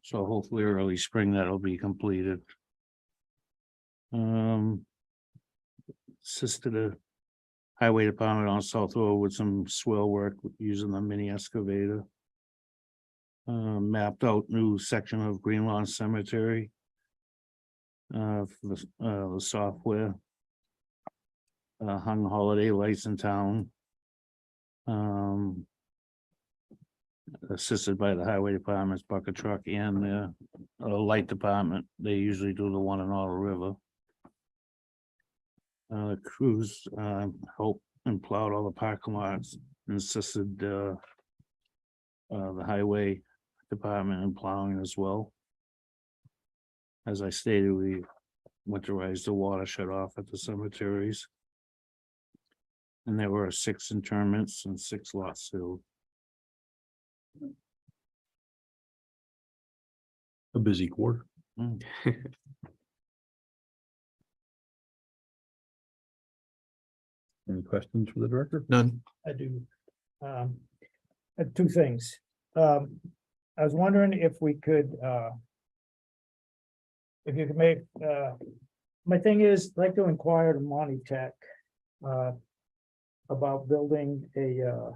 So hopefully early spring that'll be completed. Assisted a highway department on South Road with some swell work using the mini excavator. Mapped out new section of Green Lawn Cemetery. For the software. Hung holiday lights in town. Assisted by the highway department's bucket truck and the light department. They usually do the one in Otter River. Crews helped and plowed all the parking lots and assisted the highway department in plowing as well. As I stated, we winterized the water shut off at the cemeteries. And there were 6 interments and 6 lots filled. A busy quarter. Any questions for the director? None. I do. Two things. I was wondering if we could, if you could make, my thing is, I'd like to inquire to Monty Tech about building a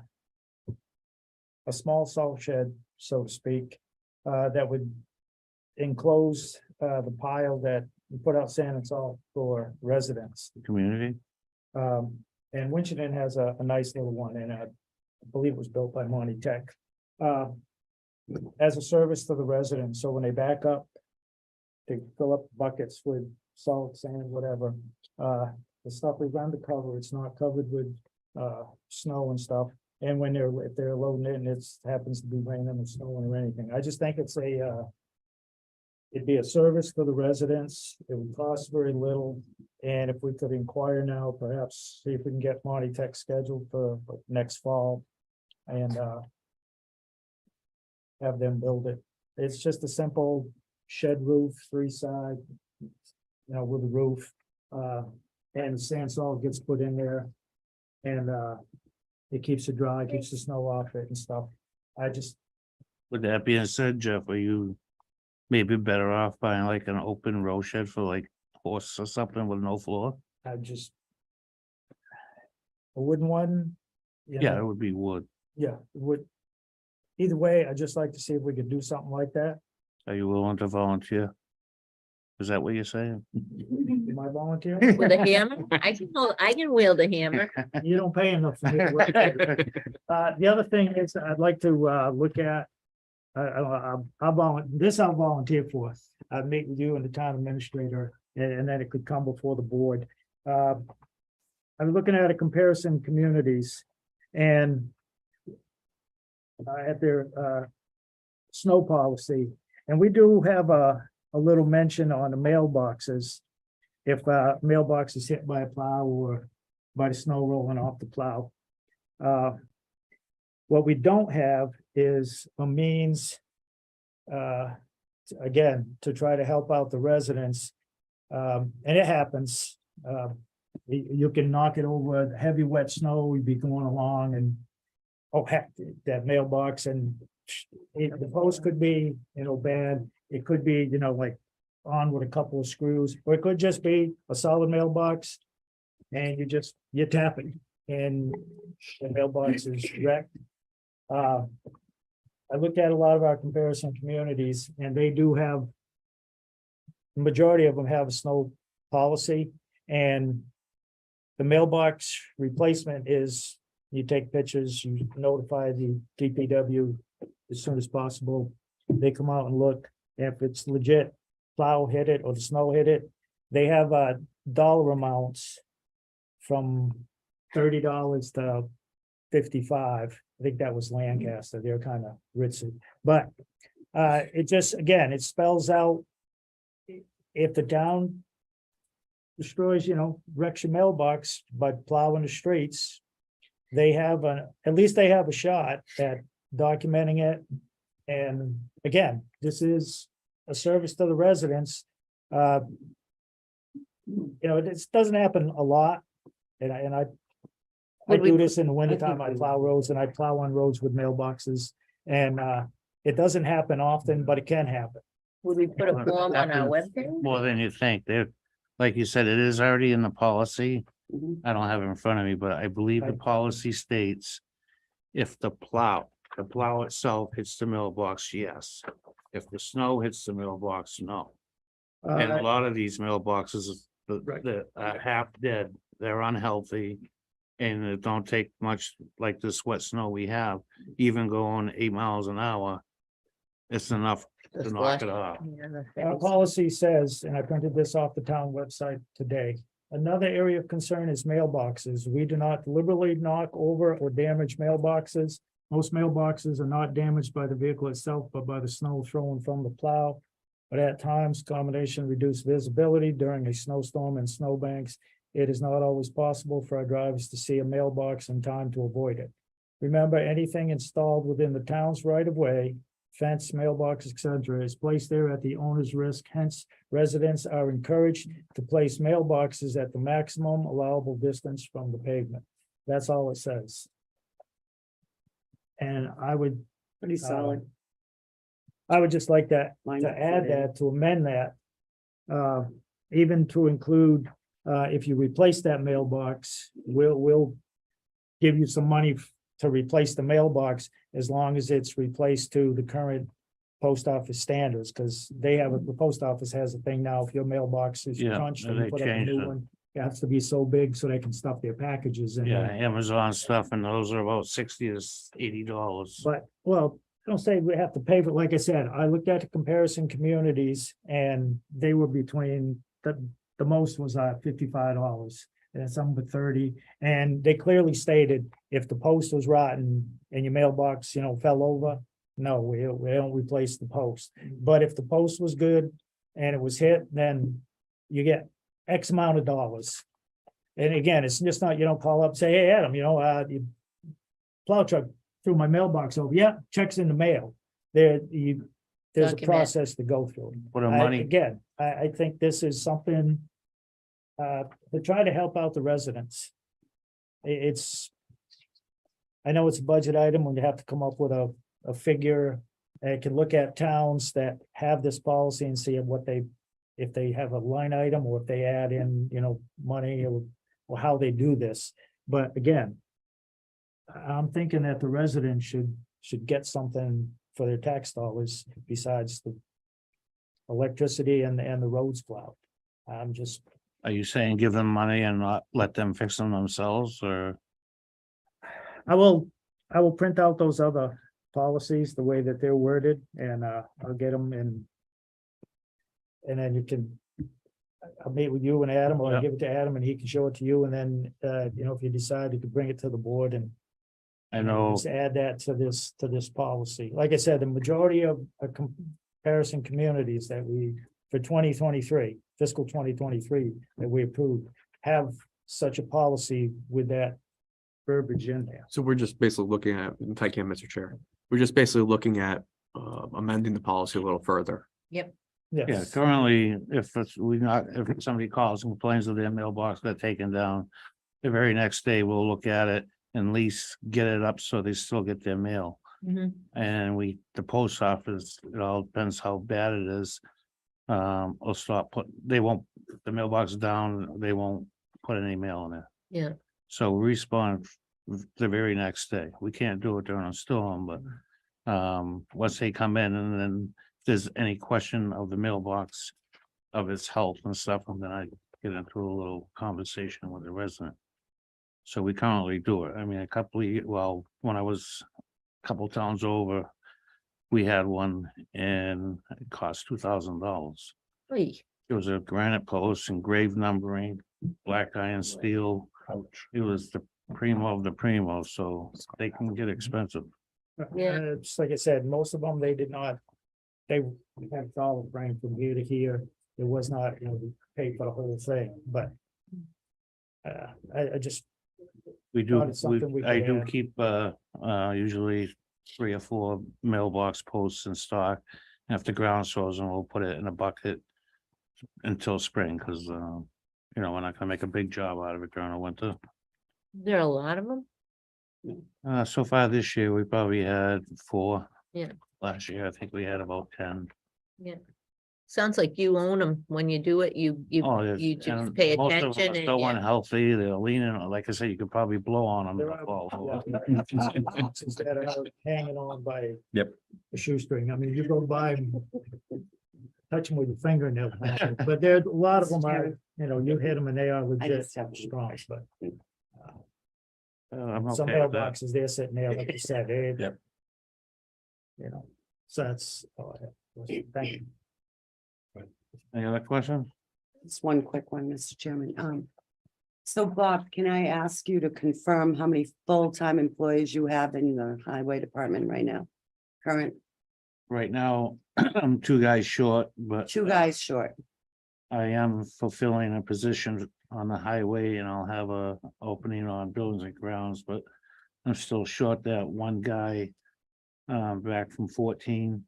small salt shed, so to speak, that would enclose the pile that we put out sand and salt for residents. Community. And Winchendon has a nice little one, and I believe it was built by Monty Tech. As a service to the residents, so when they back up, they fill up buckets with salt, sand, whatever. The stuff is undercover, it's not covered with snow and stuff. And when if they're loading in, it happens to be raining or snowing or anything. I just think it's it'd be a service for the residents. It would cost very little. And if we could inquire now, perhaps see if we can get Monty Tech scheduled for like, next fall and have them build it. It's just a simple shed roof, 3 side, with the roof, and the sand salt gets put in there. And, it keeps it dry, keeps the snow off it and stuff. I just, With that being said, Jeff, are you maybe better off buying like an open row shed for like horse or something with no floor? I just. A wooden one. you Yeah, know, it would be wood. Yeah, it would. Either way, I'd just like to see if we could do something like that. Are you willing to volunteer? Is that what you're saying? Am I volunteering? With a hammer? I can wield a hammer. You don't pay enough for me to work there. The other thing is, I'd like to, look at. I'll volunteer for. I'd meet with you and the town administrator, and then it could come before the board. I'm looking at a comparison communities and at their, snow policy, and we do have a little mention on the mailboxes. If a mailbox is hit by a plow or by the snow rolling off the plow. What we don't have is a means, again, to try to help out the residents. And it happens. You can knock it over, the heavy wet snow, we'd be going along and, oh heck, that mailbox and the post could be, bad. It could be, like on with a couple of screws, or it could just be a solid mailbox. And you tap it and the mailbox is wrecked. I looked at a lot of our comparison communities and they do have. The majority of them have a snow policy, and the mailbox replacement is you take pictures, you notify the DPW as soon as possible. They come out and look. If it's legit, plow hit it or the snow hit it, they have dollar amounts from $30 to $55. I think that was Lancaster. They're kind of ritzy, but it just, again, it spells out if the town destroys, wrecks your mailbox by plowing the streets, they have at least they have a shot at documenting it. And again, this is a service to the residents. This doesn't happen a lot. And I do this in the wintertime. I plow roads and I plow on roads with mailboxes. And it doesn't happen often, but it can happen. Would we put a form on our webpage? More than you think. They're, like you said, it is already in the policy. I don't have it in front of me, but I believe the policy states if the plow itself hits the mailbox, yes. If the snow hits the mailbox, no. And a lot of these mailboxes that are half dead, they're unhealthy. And it don't take much, like this wet snow we have, even going 8 miles an hour. It's enough to knock it off. Our policy says, and I printed this off the town website today, another area of concern is mailboxes. We do not deliberately knock over or damage mailboxes. Most mailboxes are not damaged by the vehicle itself, but by the snow thrown from the plow. But at times, combination reduced visibility during a snowstorm and snowbanks. It is not always possible for our drivers to see a mailbox in time to avoid it. Remember, anything installed within the town's right of way, fence, mailbox, etc., is placed there at the owner's risk. Hence, residents are encouraged to place mailboxes at the maximum allowable distance from the pavement. That's all it says. And I would. Pretty solid. I would just like that, Line to up add for that. that, to amend that. Even to include, if you replace that mailbox, we'll give you some money to replace the mailbox as long as it's replaced to the current post office standards, because the post office has a thing now, if your mailbox is Yeah, crunched and they you put up a changed new it. one, it has to be so big so they can stuff their packages in. Yeah, there. Amazon stuff, and those are about $60 to $80. But, well, don't say we have to pay for, like I said, I looked at the comparison communities and they were between, the most was $55. And some with 30, and they clearly stated if the post was rotten and your mailbox, fell over, no, we don't replace the post. But if the post was good and it was hit, then you get X amount of dollars. And again, it's just not, you don't call up, and say, hey, Adam, the plow truck threw my mailbox over. Yeah, check's in the mail. There's a Document. process to go through. What a money, Again, I think this is something to try to help out the residents. It's, I know it's a budget item when you have to come up with a figure. And can look at towns that have this policy and see what they, if they have a line item or if they add in, money or how they do this. But again, I'm thinking that the residents should get something for their tax dollars besides the electricity and the roads plowed. I'm just, Are you saying give them money and not let them fix them themselves, or? I will print out those other policies, the way that they're worded, and I'll get them in. And then you can, I'll meet with you and Adam, or I'll Yeah. give it to Adam and he can show it to you, and then, if you decide, you can bring it to the board and I know, just add that to this policy. Like I said, the majority of comparison communities that for 2023, fiscal 2023, that we approved, have such a policy with that verbiage in there. So we're just basically looking at, if I can, Mr. Chair, we're just basically looking at amending the policy a little further. yeah, Yes. currently, if somebody calls and complains of their mailbox got taken down, the very next day we'll look at it and at least get it up so they still get their mail. And the post office, it all depends how bad it is. Will stop the mailbox is down, they won't put any mail in there. Yeah. So we respond the very next day. We can't do it during a storm, but once they come in, and then if there's any question of the mailbox of its health and stuff, and then I get into a little conversation with the resident. So we currently do it. I mean, when I was a couple towns over, we had one and it cost $2,000. It was a granite post, engraved numbering, black iron steel. It was the primo of the primo, so they can get expensive. It's like I said, most of them, they had solid frame from here to here. It was not, paid for the whole thing, but I just, We do, Thought it's something we I could do add. keep usually 3 or 4 mailbox posts in stock. If the ground soils, and we'll put it in a bucket until spring, because we're not gonna make a big job out of it during the winter. There are a lot of them. So far this year, we probably had 4. Yeah. Last year, I think we had about 10. Sounds like you own them. When you do it, you Yes, just and pay most of them attention are still and unhealthy, they're leaning, like I said, you could probably blow on them. there are boxes that are hanging on by Yep. a shoestring. I mean, you go by and touch them with your finger and they'll, but there, a lot of them are, you hit them and they are legit just have- strong, but I'm some okay with that. mailboxes, they're sitting there, like you said, Yep. So that's all I have. Thank you. Any other questions? Just one quick one, Mr. Chairman. So Bob, can I ask you to confirm how many full-time employees you have in the highway department right now? Current, Right now, I'm 2 guys short, but 2 guys short. I am fulfilling a position on the highway, and I'll have a opening on buildings and grounds, but I'm still short that 1 guy back from 14.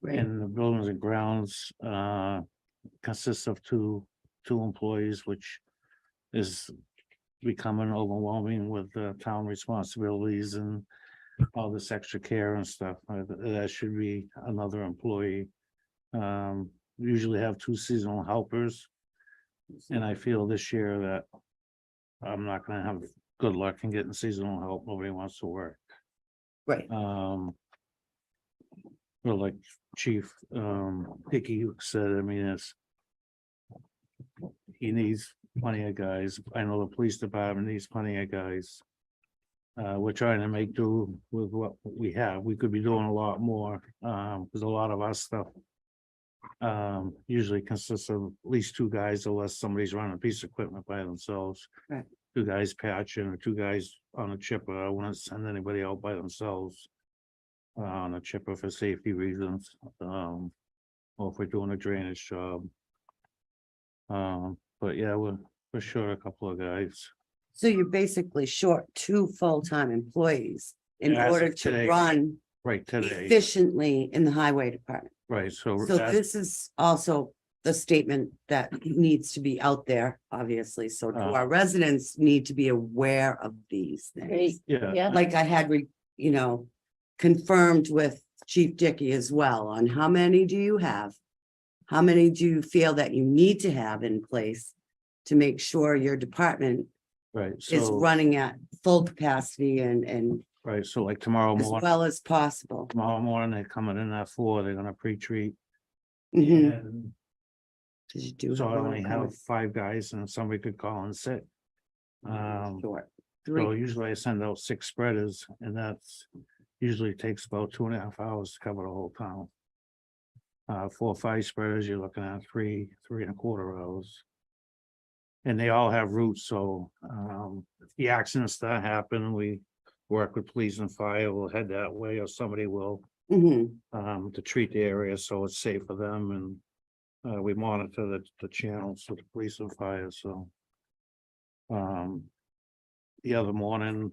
Right. And the buildings and grounds consists of two employees, which is becoming overwhelming with the town responsibilities and all this extra care and stuff. That should be another employee. We usually have 2 seasonal helpers. And I feel this year that I'm not gonna have good luck in getting seasonal help. Nobody wants to work. Right. Well, like Chief Hickey said, I mean, he needs plenty of guys. I know the police department needs plenty of guys. We're trying to make do with what we have. We could be doing a lot more, because a lot of our stuff usually consists of at least 2 guys, unless somebody's running a piece of equipment by themselves. Right. 2 guys patching, or 2 guys on a chipper. I wouldn't send anybody out by themselves on a chipper for safety reasons, or if we're doing a drainage job. But yeah, we're short a couple of guys. So you're basically short 2 full-time employees in As of order today. to run Right today, efficiently in the highway department. right, so So this is also the statement that needs to be out there, obviously. So do Uh. our residents need to be aware of these things. Yeah. Like I had, confirmed with Chief Dickey as well on how many do you have? How many do you feel that you need to have in place to make sure your department Right, is so, running at full capacity and right, so like tomorrow as morning, well as possible? they're coming in at 4, they're gonna pre-treat. Mhm. And 'Cause you do so I have one only coming. have 5 guys and somebody could call in sick. Short. So 3. usually I send out 6 spreaders and that's usually takes about 2.5 hours to cover the whole town. 4 or 5 spreaders, you're looking at 3.25 hours. And they all have routes, so if the accidents that happen, we work with police and fire, we'll head that way, or somebody will to treat the area so it's safe for them, and we monitor the channels with the police and fire, so. The other morning,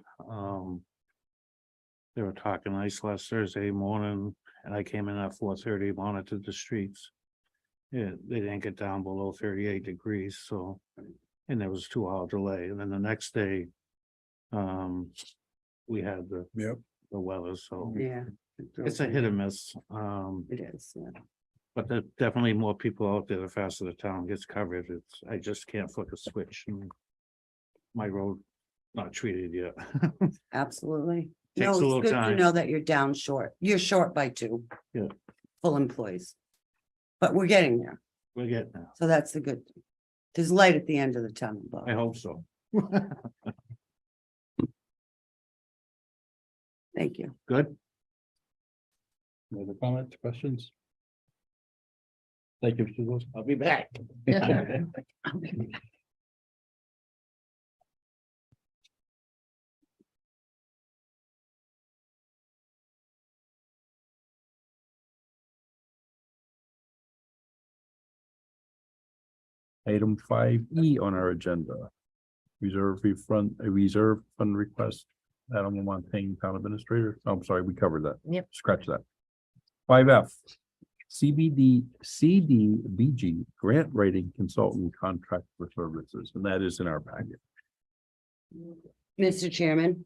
they were talking ice last Thursday morning, and I came in at 4:30, monitored the streets. Yeah, they didn't get down below 38 degrees, so, and there was a 2-hour delay, and then the next day. We had the weather, so Yeah. it's a hit or miss, It is, yeah. but there's definitely more people out there the faster the town gets covered. I just can't flip a switch and. My road not treated yet. Absolutely. Takes No, a little it's good to time. know that you're down short. You're short by 2. Yeah. Full employees. But we're getting there. We're getting there. So that's the good. Thing. There's light at the end of the tunnel, Bob. I hope so. Thank you. Good. Any other comments, questions? Thank you, Mr. Lewis. I'll be back. Item 5E on our agenda. Reserve fund request. Adam Lamontagne, Town Administrator. Oh, I'm sorry, we covered that. Yep. Scratch that. 5F. CDBG grant writing consultant contract for services, and that is in our packet. Mr. Chairman,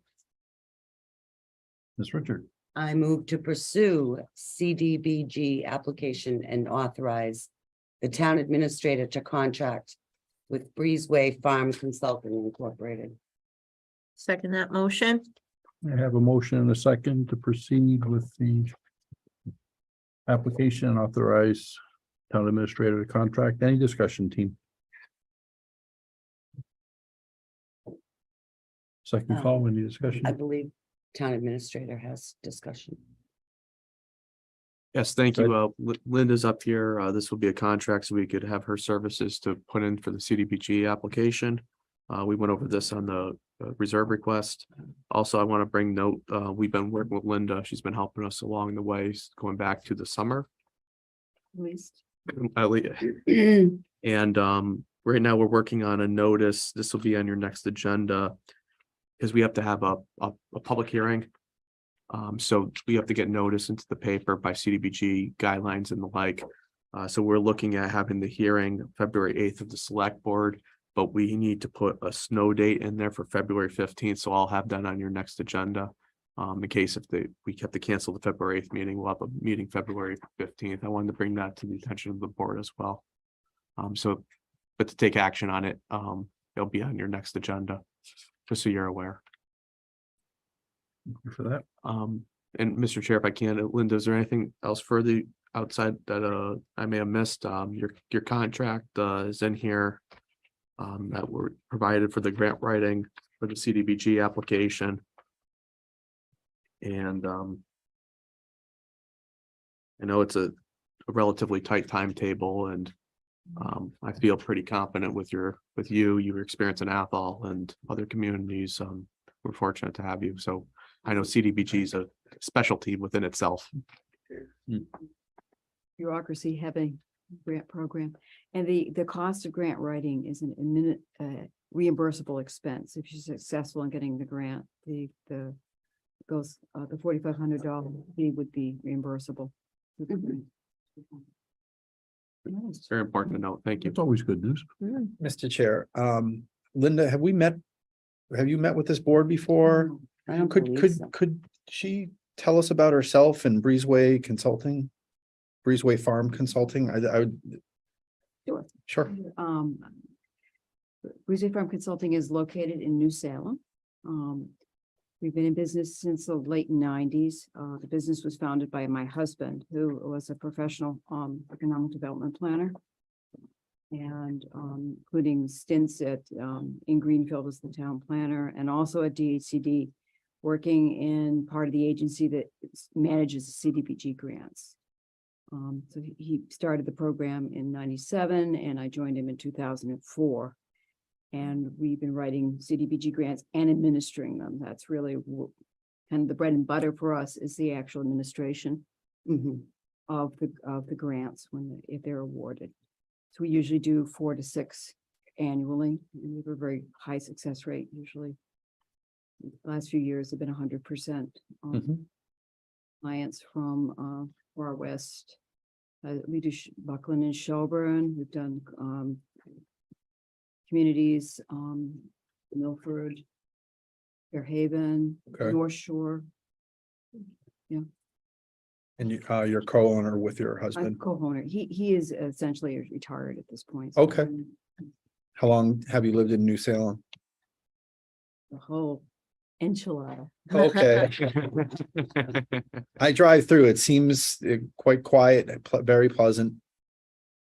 Ms. Richard, I move to pursue CDBG application and authorize the town administrator to contract with Breezeway Farm Consulting Incorporated. Second that motion? I have a motion and a second to proceed with the application and authorize town administrator to contract. Any discussion, team? Second call, any discussion? I believe town administrator has discussion. Yes, thank you. Linda's up here. This will be a contract so we could have her services to put in for the CDBG application. We went over this on the reserve request. Also, I want to bring note, we've been working with Linda. She's been helping us along the way, going back to the summer. And right now we're working on a notice. This will be on your next agenda. Because we have to have a public hearing. So we have to get notice into the paper by CDBG guidelines and the like. So we're looking at having the hearing February 8th of the select board, but we need to put a snow date in there for February 15th. So I'll have that on your next agenda. In case if we have to cancel the February 8th meeting, we'll have a meeting February 15th. I wanted to bring that to the attention of the board as well. But to take action on it, it'll be on your next agenda, just so you're aware. Thank you for that. And Mr. Chair, if I can, Linda, is there anything else further outside that I may have missed? Your contract is in here. That were provided for the grant writing for the CDBG application. And I know it's a relatively tight timetable, and I feel pretty confident with your experience in Athol and other communities. We're fortunate to have you. So I know CDBG is a specialty within itself. Bureaucracy heavy grant program. And the cost of grant writing is an reimbursable expense. If you're successful in getting the grant, the $4,500 fee would be reimbursable. It's very important to note. Thank you. It's always good news. Mr. Chair, Linda, have you met with this board before? I don't Could, believe so. could she tell us about herself and Breezeway Consulting? Breezeway Farm Consulting? I would. Sure. Sure. Breezeway Farm Consulting is located in New Salem. We've been in business since the late nineties. The business was founded by my husband, who was a professional economic development planner. And including stints at in Greenfield as the town planner and also at DHCD, working in part of the agency that manages the CDBG grants. So he started the program in 97 and I joined him in 2004. And we've been writing CDBG grants and administering them. That's really kind of the bread and butter for us is the actual administration of the grants if they're awarded. So we usually do 4 to 6 annually. And we have a very high success rate usually. The last few years have been 100%. Clients from far west. We do Buckland and Shelburne. We've done communities, Milford, Fairhaven, Okay. North Shore. And you're co-owner with your I'm husband. co-owner. He is essentially retired at this point. Okay. How long have you lived in New Salem? The whole enchilada. Okay. I drive through. It seems quite quiet, very pleasant.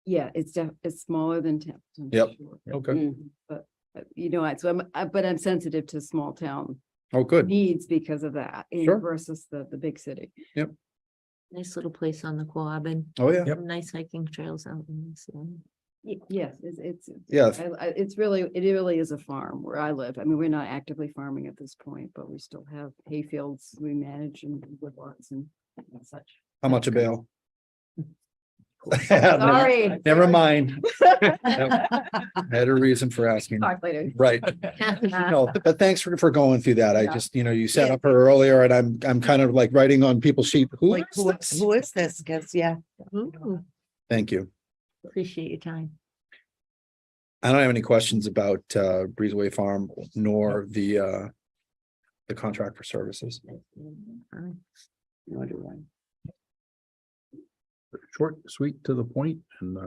Yeah, it's smaller than Templeton. for Yep. sure. Okay. But but I'm sensitive to small town Oh, good. needs because of that Sure. versus the big city. Nice little place on the Quabbin. Oh, yeah. Nice hiking trails out in this. Yes, it's. Yeah. It really is a farm where I live. I mean, we're not actively farming at this point, but we still have hay fields we manage and woodlots and such. How much a bale? Sorry. Never mind. I had a reason for asking. Talk later. Right. No, but thanks for going through that. I just, you set up her earlier and I'm kind of like writing on people's sheet. Who is this? Who is this? Cause yeah, Thank you. Appreciate your time. I don't have any questions about Breezeway Farm nor the contract for services. nor do I. Short, sweet, to the point, and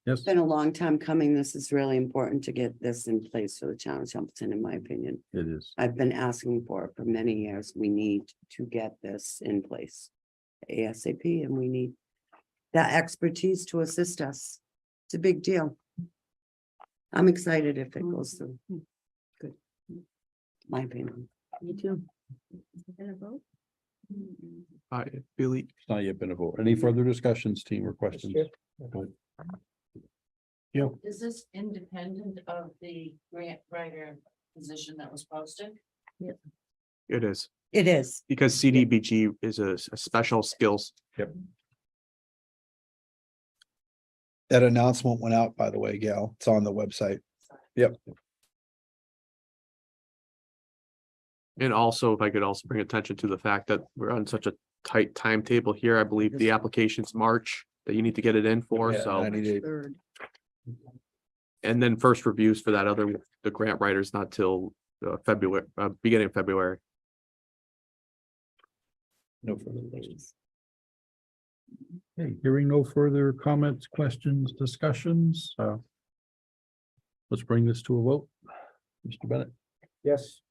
yes. It's been a long time coming. This is really important to get this in place for the town of Templeton, in my opinion. It is. I've been asking for it for many years. We need to get this in place ASAP, and we need that expertise to assist us. It's a big deal. I'm excited if it goes through. Good. My opinion. Me too. Billy, It's not yet been a vote. Any further discussions, team, or questions? Go ahead. Is this independent of the grant writer position that was posted? it is It is. because CDBG is a special skills. That announcement went out, by the way, Gail. It's on the website. Yep. And also, if I could also bring attention to the fact that we're on such a tight timetable here, I believe the application's March that you need to get it in for, Yeah, so. 90 days. Third. And then first reviews for that the grant writers not till February, beginning of February. No further questions. Okay, hearing no further comments, questions, discussions, let's bring this to a vote. Mr. Bennett, Yes.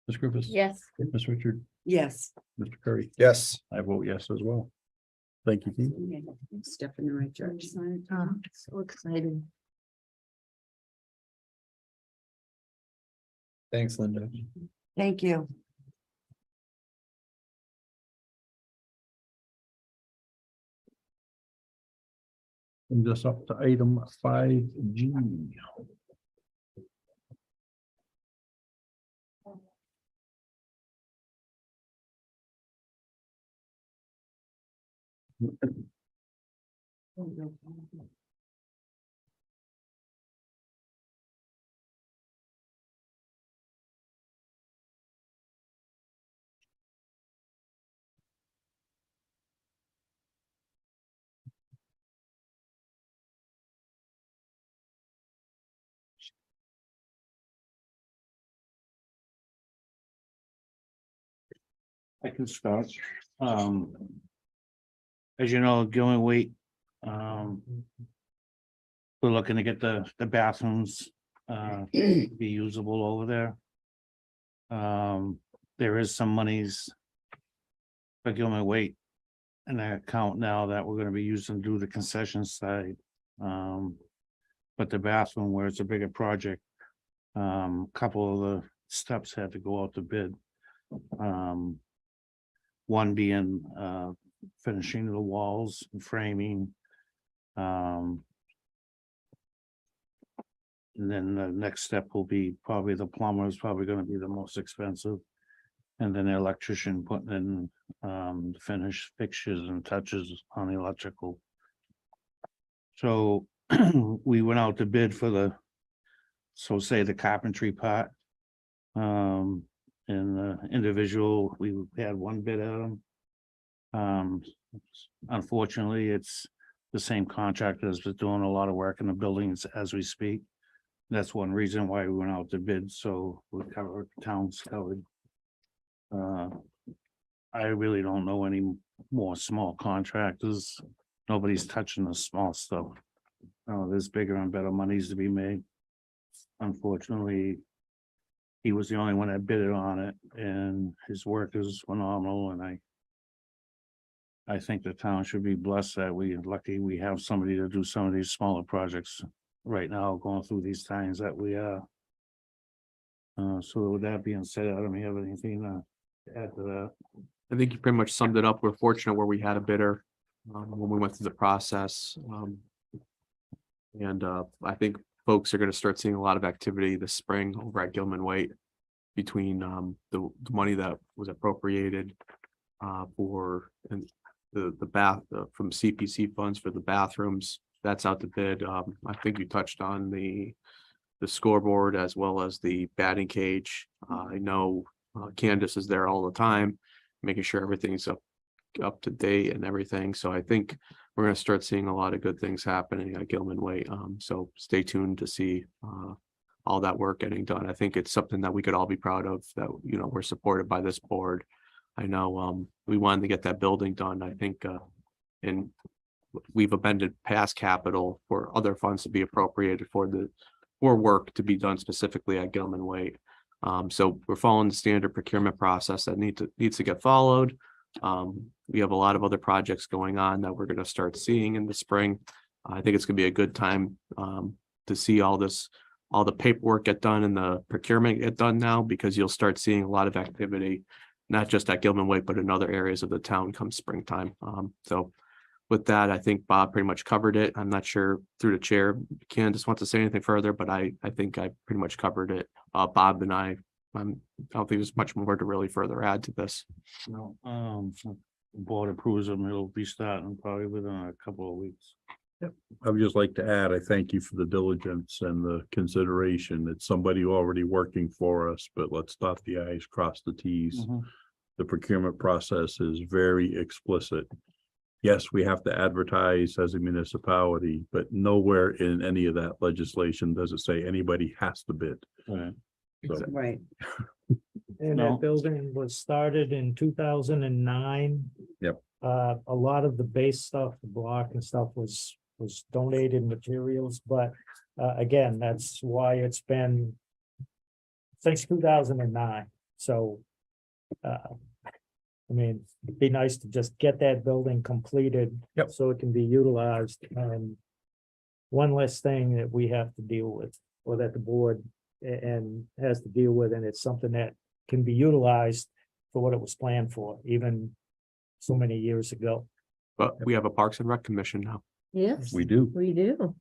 Ms. Griffiths. Yes. Ms. Richard, Yes. Mr. Curry. Yes. I vote yes as well. Thank you, team. Step in the right direction. So exciting. Thanks, Linda. Thank you. Brings us up to item 5G. I can start. As you know, Gilman-Waite, we're looking to get the bathrooms, be usable over there. There is some monies for Gilman-Waite in that account now that we're gonna be using to do the concession side. But the bathroom, where it's a bigger project, couple of the steps had to go out to bid. One being finishing the walls and framing. And then the next step will be probably the plumber is probably gonna be the most expensive. And then the electrician putting in finish fixtures and touches on the electrical. So we went out to bid for the, so say the carpentry part. And the individual, we had one bid at them. Unfortunately, it's the same contractor that's been doing a lot of work in the buildings as we speak. That's one reason why we went out to bid, so we covered, town's covered. I really don't know any more small contractors. Nobody's touching the small stuff. There's bigger and better monies to be made. Unfortunately, he was the only one that bid on it, and his work is phenomenal, and I think the town should be blessed that lucky we have somebody to do some of these smaller projects right now, going through these times that we are. So with that being said, I don't have anything to add to that. I think you pretty much summed it up. We're fortunate where we had a bidder when we went through the process. And I think folks are going to start seeing a lot of activity this spring over at Gilman-Waite between the money that was appropriated for the bath from CPC funds for the bathrooms. That's out to bid. I think you touched on the scoreboard as well as the batting cage. I know Candace is there all the time, making sure everything's up to date and everything. So I think we're going to start seeing a lot of good things happening at Gilman-Waite. So stay tuned to see all that work getting done. I think it's something that we could all be proud of, that, you know, we're supported by this board. I know we wanted to get that building done. I think and we've amended past capital for other funds to be appropriated for work to be done specifically at Gilman-Waite. So we're following the standard procurement process that needs to get followed. We have a lot of other projects going on that we're going to start seeing in the spring. I think it's going to be a good time to see all the paperwork get done and the procurement get done now, because you'll start seeing a lot of activity, not just at Gilman-Waite, but in other areas of the town come springtime. So with that, I think Bob pretty much covered it. I'm not sure through the chair, Candace wants to say anything further, but I think I pretty much covered it. Bob and I don't think there's much more to really further add to this. No, board approves them, it'll be starting probably within a couple of weeks. I would just like to add, I thank you for the diligence and the consideration. It's somebody already working for us, but let's dot the i's, cross the t's. The procurement process is very explicit. Yes, we have to advertise as a municipality, but nowhere in any of that legislation does it say anybody has to bid. Right. So, Right. And No. that building was started in 2009. Yep. A lot of the base stuff, the block and stuff was donated materials, but again, that's why it's been since 2009. So I mean, it'd be nice to just get that building completed. Yep. So it can be utilized. One less thing that we have to deal with, or that the board and has to deal with, and it's something that can be utilized for what it was planned for, even so many years ago. But we have a Parks and Rec Commission now. Yes, we do. we do.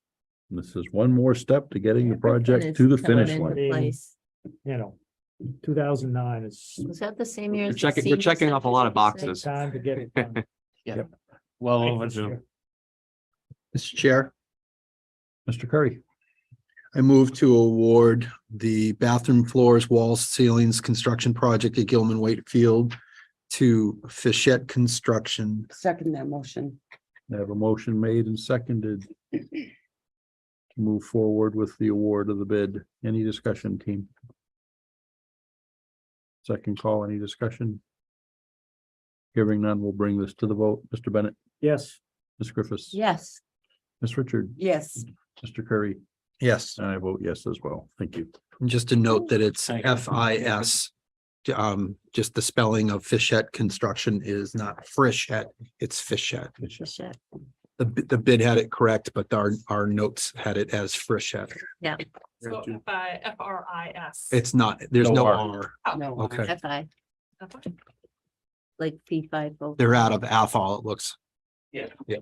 This is one more step to getting the Everything project is to the coming finish into line. place. You know, 2009 is Was that the same year? You're as the checking senior off a center, lot of did you say? boxes. time to get it done. Well, Right, overdue. Mr. Chair, Mr. Curry, I move to award the bathroom floors, walls, ceilings construction project at Gilman-Waite Field to Fichette Construction. Second that motion. I have a motion made and seconded to move forward with the award of the bid. Any discussion, team? Second call, any discussion? Hearing none, we'll bring this to the vote. Mr. Bennett, Yes. Ms. Griffiths. Yes. Ms. Richard, Yes, Mr. Curry, Yes, and I vote yes as well. Thank you. and just to note that it's Thank you. FIS. Just the spelling of Fischette Construction is not Frischette, it's Fischette. The bid had it correct, but our notes had it as Frischette. Yeah. So F-I-F-R-I-S. It's not, there's No no R. R. no, Okay, F-I. Like P5. both. they're out of Athol, it looks. Yeah. Yeah.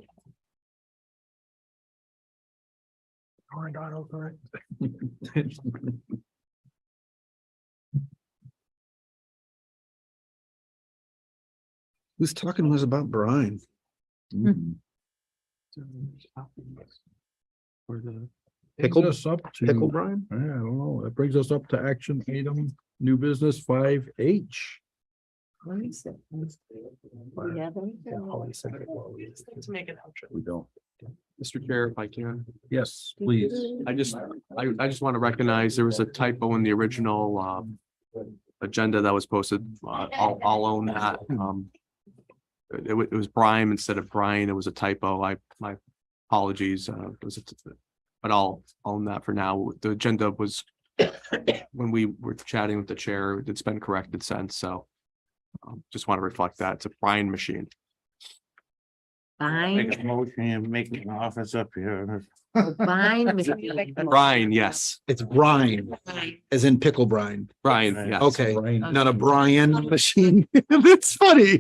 Who's talking was about Brine. Pickle- Brings us up to- Pickle Brine? I don't know. That brings us up to action item, new business 5H. Let me see. Do we have anything? To make it. We don't. Mr. Chair, if I can, Yes, please. I just want to recognize there was a typo in the original agenda that was posted. I'll own that. It was Brine instead of Brine. It was a typo. My apologies. But I'll own that for now. The agenda was when we were chatting with the chair, it's been corrected since, so just want to reflect that. It's a Brine machine. Fine. Make a motion and make an office up here. Fine. Brine, yes. It's brine, as in pickle brine. Brine, Right. yes. Okay, Brian. not a Brian machine. That's funny.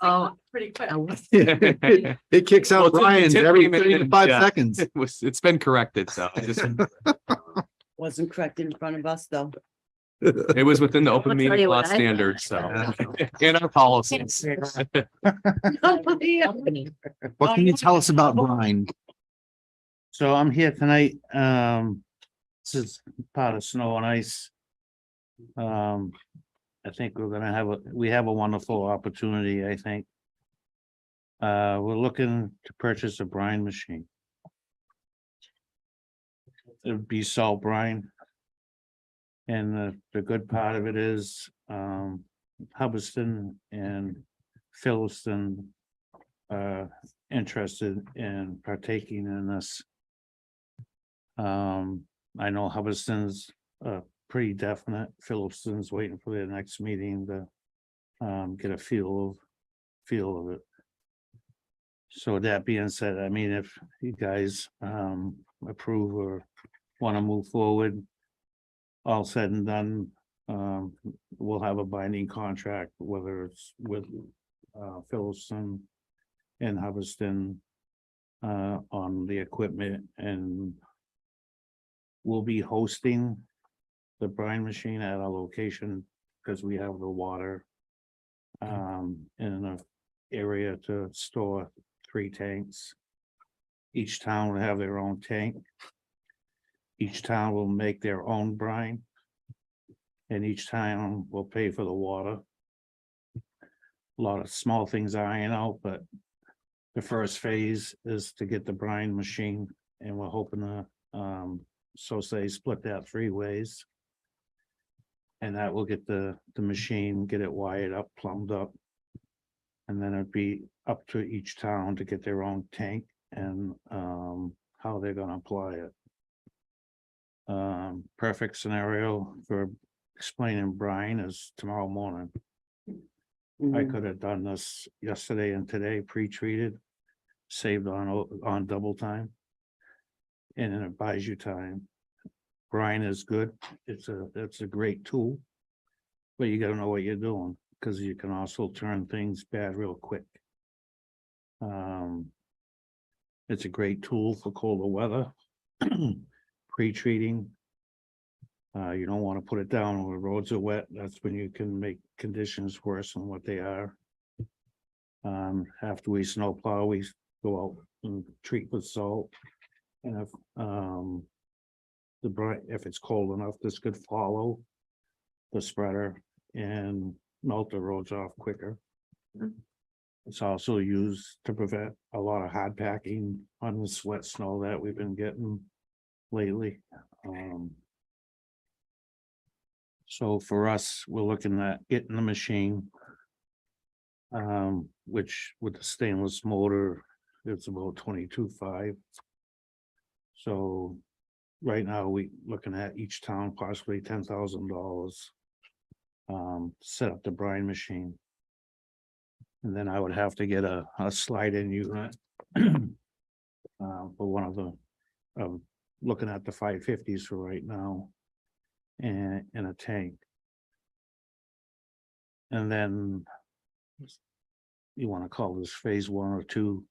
Oh. Pretty quick. It kicks out Well, Brian's Tim every came in 3 to and, 5 yeah. seconds. It's been corrected, so I just, wasn't corrected in front of us, though. it was within the open I'll tell meeting you law what I- standards, so. In our policies. What can you tell us about brine? So I'm here tonight, this is part of snow and ice. I think we have a wonderful opportunity, I think. We're looking to purchase a brine machine. It would be salt brine. And the good part of it is, Hubbardston and Phillipston interested in partaking in this. I know Hubbardston's pretty definite. Phillipston's waiting for their next meeting to get a feel of it. So that being said, I mean, if you guys approve or want to move forward, all said and done, we'll have a binding contract, whether it's with Phillipston and Hubbardston on the equipment, and we'll be hosting the brine machine at our location because we have the water in an area to store 3 tanks. Each town will have their own tank. Each town will make their own brine. And each town will pay for the water. A lot of small things I iron out, but the first phase is to get the brine machine, and we're hoping to so say split that 3 ways. And that will get the machine, get it wired up, plumbed up. And then it'd be up to each town to get their own tank and how they're gonna apply it. Perfect scenario for explaining brine is tomorrow morning. I could have done this yesterday and today, pre-treated, saved on double time. And it buys you time. Brine is good. It's a great tool. But you gotta know what you're doing, because you can also turn things bad real quick. It's a great tool for colder weather. Pre-treating. You don't want to put it down when the roads are wet. That's when you can make conditions worse than what they are. After we snowplow, we go out and treat with salt. And if the brine, if it's cold enough, this could follow the spreader and melt the roads off quicker. It's also used to prevent a lot of hard packing on this wet snow that we've been getting lately. So for us, we're looking at getting the machine. which with the stainless motor, it's about 22.5. So right now, we looking at each town possibly $10,000. Set up the brine machine. And then I would have to get a slide-in unit. For one of the, looking at the 550s for right now. And a tank. And then. You wanna call this phase 1 or 2.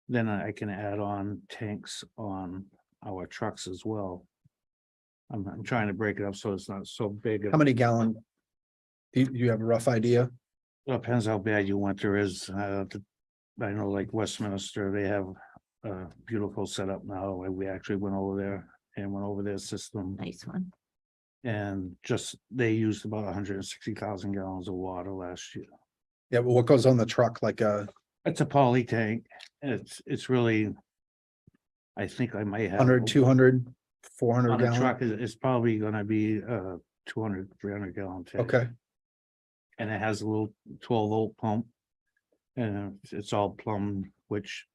Then I can add on tanks on our trucks as well. I'm trying to break it up so it's not so big. How many gallon? Do you have a rough idea? Depends how bad your winter is. I know like Westminster, they have a beautiful setup now. We actually went over there and went over their system. Nice one. And just, they used about 160,000 gallons of water last year. Yeah, but what goes on the truck, like It's a poly tank. It's really. I think I might have. 100, 200, 400 On a truck, gallon? it's probably gonna be 200, 300 gallon tank. Okay, And it has a little 12-volt pump. And it's all plumbed, which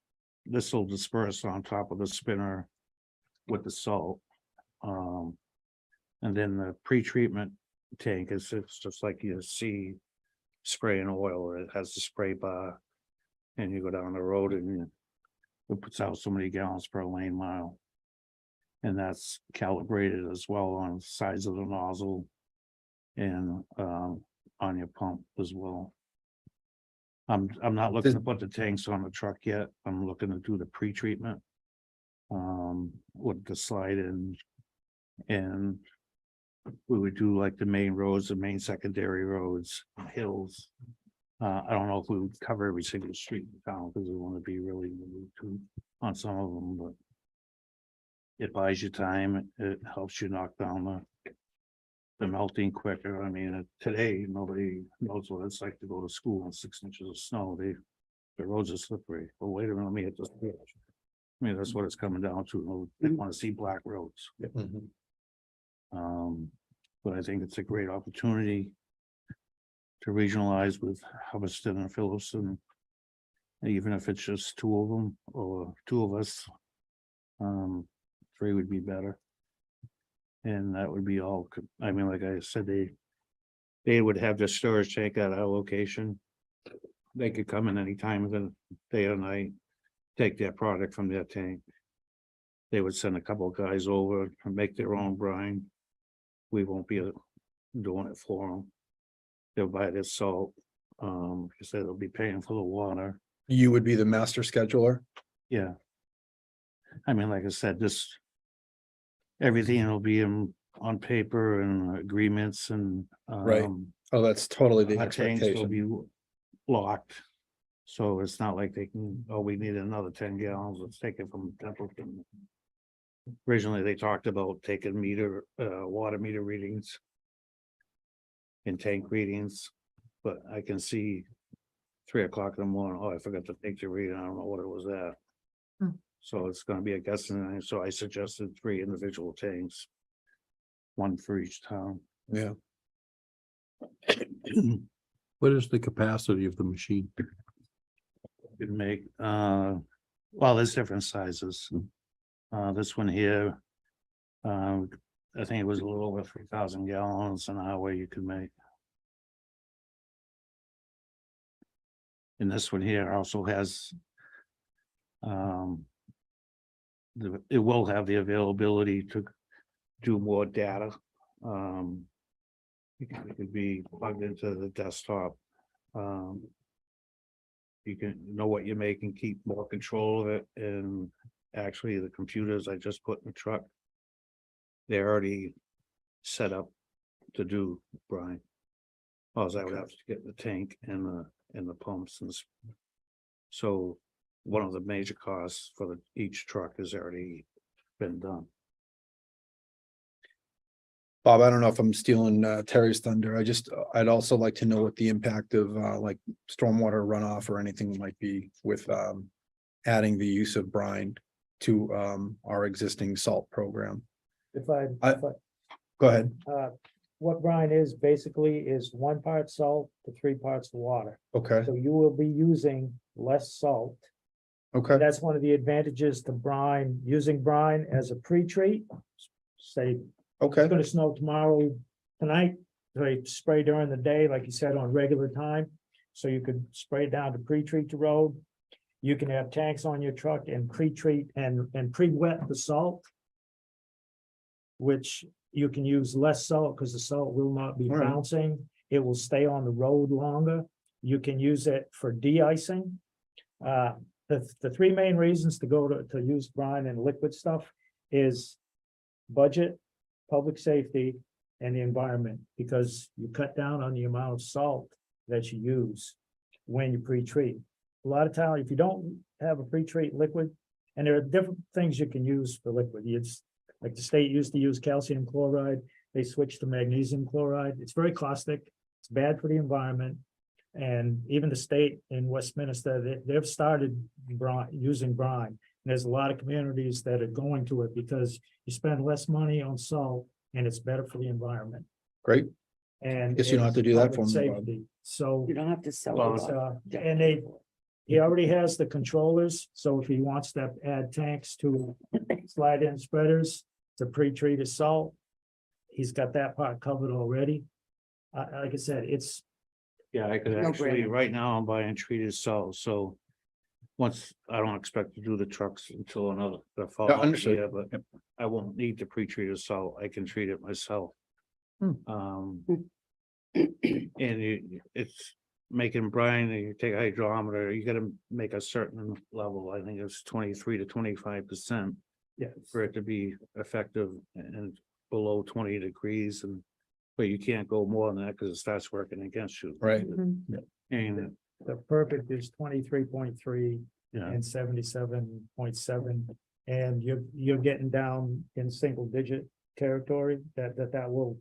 this will disperse on top of the spinner with the salt. And then the pre-treatment tank it's just like you see spraying oil. It has the spray bar. And you go down the road and it puts out so many gallons per lane mile. And that's calibrated as well on the size of the nozzle. And on your pump as well. I'm not looking to put the tanks on the truck yet. I'm looking to do the pre-treatment. With the slide in. And we would do like the main roads, the main secondary roads, hills. I don't know if we would cover every single street in town because we want to be really too on some of them, but. It buys you time. It helps you knock down the melting quicker. I mean, today, nobody knows what it's like to go to school on 6 inches of snow. The roads are slippery. Well, wait a minute, let me hit this bridge. I mean, that's what it's coming down to. They want to see black roads. Mhm. But I think it's a great opportunity to regionalize with Hubbardston and Phillipston. Even if it's just 2 of them or 2 of us. 3 would be better. And that would be all, I mean, like I said, they would have their storage tank at our location. They could come in any time of the day or night, take their product from their tank. They would send a couple of guys over and make their own brine. We won't be doing it for them. They'll buy their salt, because they'll be paying for the water. You would be the master scheduler? Yeah. I mean, like I said, everything will be on paper and agreements and. Right. Oh, that's totally the Our tanks will expectation. be locked. So it's not like they can, oh, we need another 10 gallons, let's take it from Templeton. Originally, they talked about taking water meter readings. And tank readings, but I can see 3 o'clock in the morning, oh, I forgot to take the reading, I don't know what it was at. So it's gonna be a guessing, so I suggested 3 individual tanks. 1 for each town. Yeah. What is the capacity of the machine? Could make, well, there's different sizes. This one here. I think it was a little over 3,000 gallons an hour you could make. And this one here also has. It will have the availability to do more data. It could be plugged into the desktop. You can know what you're making, keep more control of it, and actually the computers I just put in the truck. They're already set up to do brine. Also, I would have to get the tank and the pumps and. So one of the major costs for each truck has already been done. Bob, I don't know if I'm stealing Terry's thunder. I'd also like to know what the impact of like stormwater runoff or anything might be with adding the use of brine to our existing salt program. If I, Go ahead. what brine is basically is 1 part salt to 3 parts water. Okay, So you will be using less salt. okay, That's one of the advantages to brine, using brine as a pre-treat. Say, okay, it's gonna snow tomorrow, tonight, they spray during the day, like you said, on regular time. So you could spray down to pre-treat the road. You can have tanks on your truck and pre-treat and pre-wet the salt. Which you can use less salt because the salt will not be All right. bouncing. It will stay on the road longer. You can use it for de-icing. The 3 main reasons to go to use brine and liquid stuff is budget, public safety, and the environment, because you cut down on the amount of salt that you use when you pre-treat. A lot of times, if you don't have a pre-treat liquid, and there are different things you can use for liquid, it's like the state used to use calcium chloride, they switched to magnesium chloride. It's very caustic, it's bad for the environment. And even the state in Westminster, they've started using brine. And there's a lot of communities that are going to it because you spend less money on salt and it's better for the environment. great. And Guess you don't have to do that for public me, Bob. safety. So, You don't have to sell Well, it. and he already has the controllers, so if he wants to add tanks to slide in spreaders to pre-treat his salt, he's got that part covered already. Like I said, it's, Yeah, I could No actually, brainer. right now I'm buying treated salt, so. Once, I don't expect to do the trucks until the fall. Yeah, understood. year, But Yep. I won't need the pre-treated salt, I can treat it myself. Hmm. And it's making brine, and you take a hydrometer, you gotta make a certain level, I think it's 23 to 25%. yeah, For it to be effective and below 20 degrees and. But you can't go more than that because it starts working against you. Right. And, the perfect is 23.3 yeah, and 77.7. And you're getting down in single digit territory that will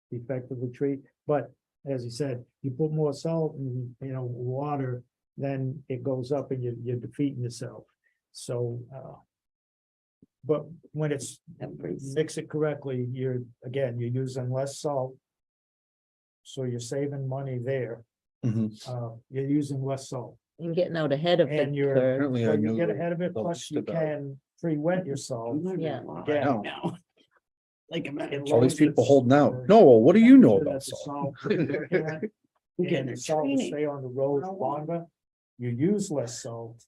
effectively treat. But as you said, you put more salt and, water, then it goes up and you're defeating yourself. So, but when it's, That brings- mix it correctly, you're using less salt. So you're saving money there. Mhm. You're using less salt. And getting out ahead of the And you're, curve. Apparently I so you know get ahead of it, the plus least you about it. can pre-wet your salt. I'm learning Yeah. a lot. Yeah. No. Like I'm at It All these lowers people its, holding out. uh, No, what do you know temperature about that the salt? will work at, I'm getting And a the salt will training. stay on the road longer. You use less salt.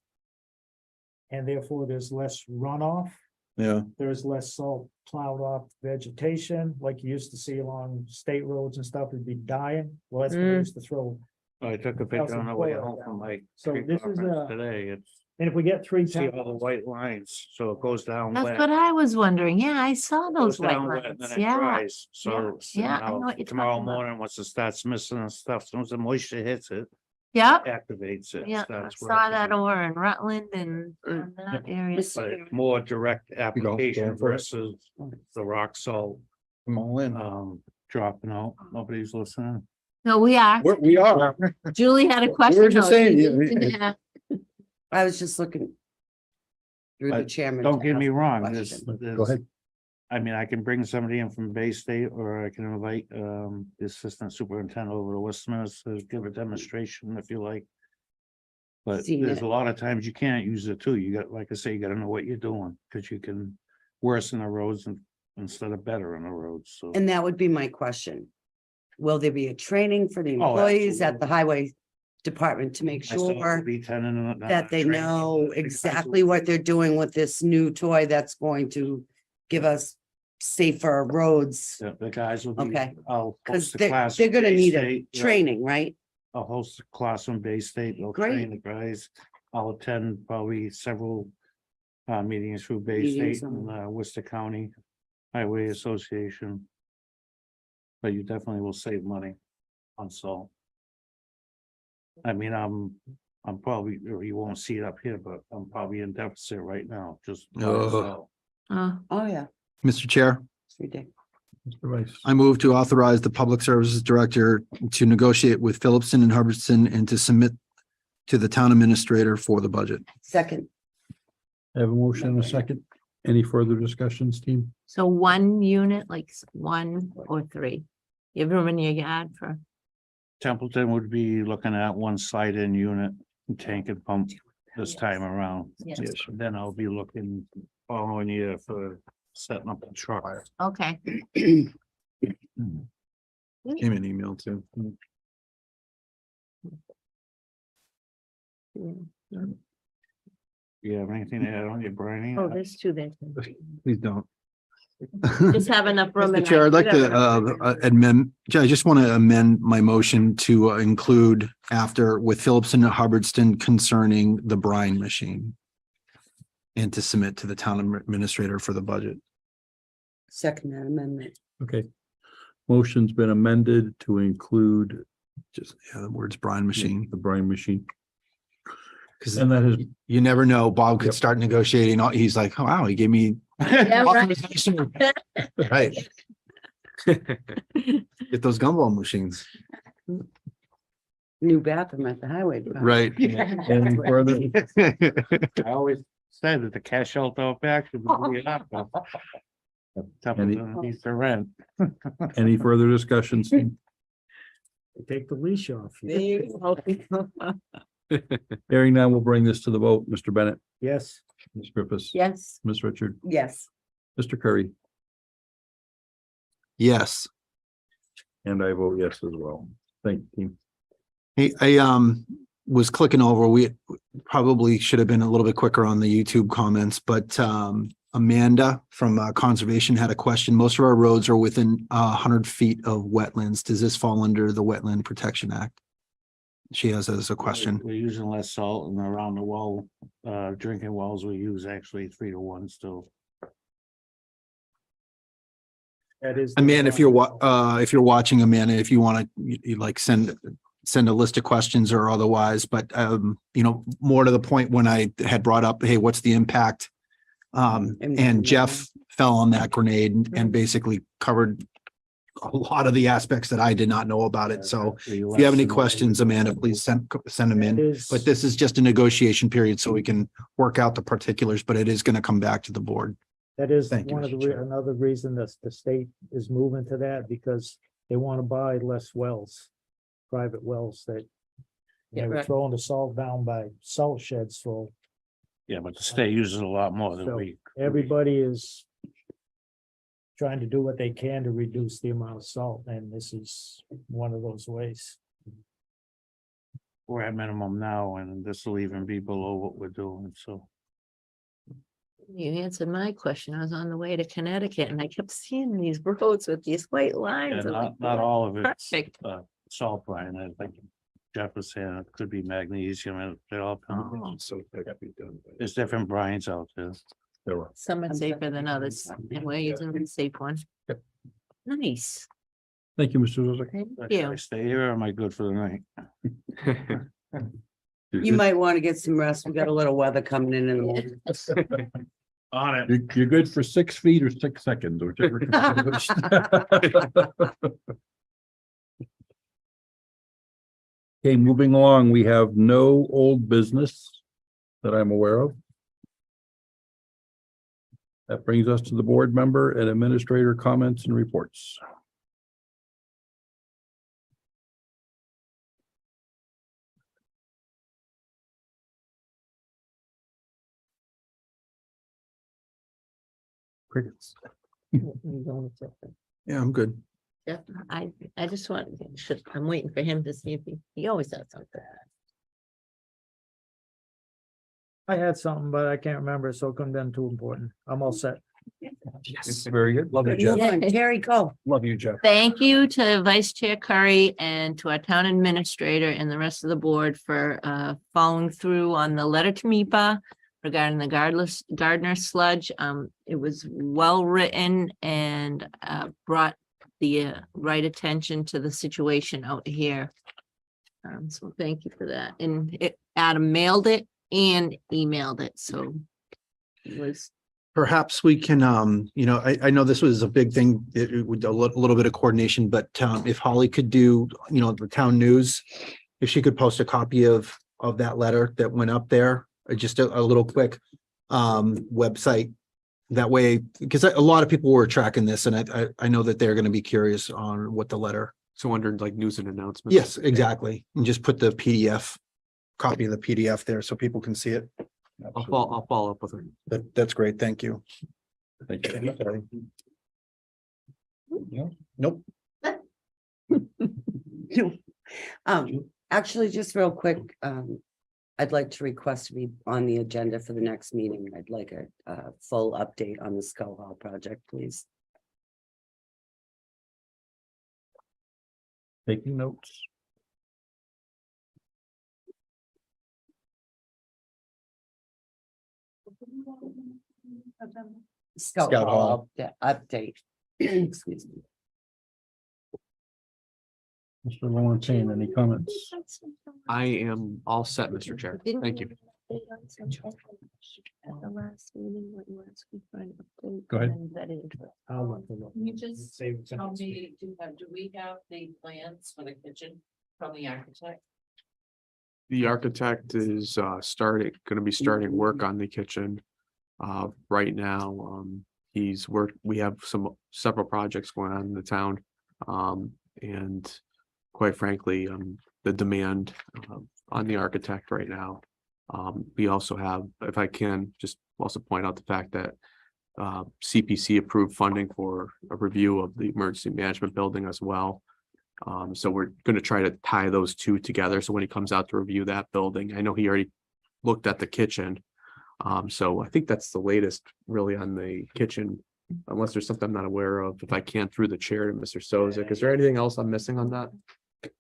And therefore there's less runoff. Yeah, There's less salt plowed off vegetation, like you used to see along state roads and stuff, it'd be dying. Well, that's what they Mm. used to throw. I took a picture on the way home from my. So tree this is conference Today, it's, And if we get 3 see all the times, white lines, so it goes down That's wet. what I was wondering. Yeah, I saw Goes those white down wet and lines. then it Yeah. dries, so. yeah, I know now what you're Tomorrow talking about. morning, once it starts missing and stuff, as soon as the moisture hits it, Yeah, activates it. yeah, I starts saw working. that over in Rutland and in that area. But it's more direct application going for it. versus the rock salt, I'm all in. dropping out, nobody's listening. No, we are. We are. Julie had a question. were just though. saying, She yeah, didn't have- I was just looking. Through the But chairman. Don't to get me ask a wrong, question. Go ahead. I mean, I can bring somebody in from Bay State, or I can invite the assistant superintendent over to Westminster to give a demonstration if you like. But Seen there's it. a lot of times you can't use it too. You got, like I say, you gotta know what you're doing, because you can worsen the roads instead of better on the roads, so. And that would be my question. Will there be a training for the Oh, employees at the absolutely. highway department to make I saw the sure lieutenant and that they training, know because exactly what they're doing with this new toy that's going to give us safer roads? The guys will be. Okay. I'll Because host a they're, class they're from gonna Bay need a State, yeah. training, right? I'll host a class from Bay State, they'll Great. train the guys, I'll attend probably several. Meetings through Bay Meetings State and on- Worcester County Highway Association. But you definitely will save money on salt. I mean, I'm probably, or you won't see it up here, but I'm probably in deficit right now, just. by Ugh. salt. Oh, yeah. Mr. Chair, It's ridiculous. Mr. Rice. I move to authorize the Public Services Director to negotiate with Phillipston and Hubbardston and to submit to the town administrator for the budget. Second, I have a motion and a second. Any further discussions, team? So 1 unit, like 1 or 3? You have room in your yard for, Templeton would be looking at one slide-in unit, tank and pump this time around. Yes. Then I'll be looking following year for setting up a truck. okay. Came an email too. You have anything to add on your Brine? Oh, there's two there. Please don't. Just have enough room. Mr. in Chair, my- I'd like to whatever. amend, I just want to amend my motion to include after with Phillipston and Hubbardston concerning the brine machine. And to submit to the town administrator for the budget. Second that amendment. Okay. Motion's been amended to include Just, yeah, the words brine machine. the brine machine. Because And that is, you never know, Bob could Yep. start negotiating. He's like, oh, wow, he gave me. Yeah, right. authorization." Right, get those gumball machines. New bathroom at the highway. department. Right. any further, I always said that the cash shelter out back should be up. Templeton needs to rent. any further discussions? Take the leash off. There you go. Hearing now, we'll bring this to the vote. Mr. Bennett, Yes. Ms. Griffiths. Yes, Ms. Richard, Yes, Mr. Curry, Yes. and I vote yes as well. Thank you. Hey, I was clicking over. We probably should have been a little bit quicker on the YouTube comments, but Amanda from Conservation had a question. Most of our roads are within 100 feet of wetlands. Does this fall under the Wetland Protection Act? She has as a question. We're using less salt and around the well, drinking wells, we use actually 3-to-1 still. That is. Amanda, if you're watching, Amanda, if you want to, you like send a list of questions or otherwise, but more to the point when I had brought up, hey, what's the impact? And Jeff fell on that grenade and basically covered a lot of the aspects that I did not know about it. So if you have any questions, Amanda, please send them in. But this is just a negotiation period, so we can work out the particulars, but it is going to come back to the board. That is Thank you, one of Mr. the, Chair. another reason that the state is moving to that, because they want to buy less wells, private wells that. Yeah, They were right. throwing the salt down by salt sheds, so Yeah, but the state uses a lot more than So- we. everybody is. Trying to do what they can to reduce the amount of salt, and this is one of those ways. We're at minimum now, and this will even be below what we're doing, so. you answered my question. I was on the way to Connecticut and I kept seeing these roads with these white And lines. I'm like, not all of it's Perfect. salt brine, I think Jeff was saying it could be magnesium, and they all come. Oh. So that got to be done. There's different brines out there. There were. Some are I'm safer than others, and we're using the safe one. Yep. Nice, Thank you, Mr. Zuzak. thank Should you. I stay here or am I good for the night? you might want to get some rest. We got a little weather coming in the morning. On it. You're good for 6 feet or 6 seconds, whichever. Okay, moving along, we have no old business that I'm aware of. That brings us to the board member and administrator comments and reports. Crickets. Yeah, I'm good. Yeah, I just want, I'm waiting for him to see if he always does something. I had something, but I can't remember, so it couldn't have been too important. I'm all set. Yes, very good. Love you, Come Jeff. on, Terry, go. Love you, Jeff. Thank you to Vice Chair Curry and to our town administrator and the rest of the board for following through on the letter to MIPA regarding the Gardner sludge. It was well written and brought the right attention to the situation out here. So thank you for that. And Adam mailed it and emailed it, so it was. Perhaps we can, I know this was a big thing, it would a little bit of coordination, but if Holly could do, the town news, if she could post a copy of that letter that went up there, just a little quick website that way, because a lot of people were tracking this and I know that they're going to be curious on what the letter. So under like news and announcements. Yes, exactly. And just put the PDF, copy of the PDF there so people can see it. I'll follow up with her. That's great. Thank you. Thank you. Nope. Actually, just real quick, I'd like to request to be on the agenda for the next meeting. I'd like a full update on the Skull Hall project, please. Taking notes. Skull Scout Hall. Hall update. Excuse me. Mr. Lamontagne, any comments? I am all set, Mr. Chair. Thank you. At the last meeting, what you asked me for an update. Go ahead. and that is- Can you just tell me, do we have the plans for the kitchen from the architect? The architect is gonna be starting work on the kitchen. Right now, we have several projects going on in the town. And quite frankly, the demand on the architect right now. We also have, if I can, just also point out the fact that CPC approved funding for a review of the emergency management building as well. So we're going to try to tie those two together. So when he comes out to review that building, I know he already looked at the kitchen. So I think that's the latest really on the kitchen, unless there's something I'm not aware of. If I can, through the chair to Mr. Sozik, is there anything else I'm missing on that?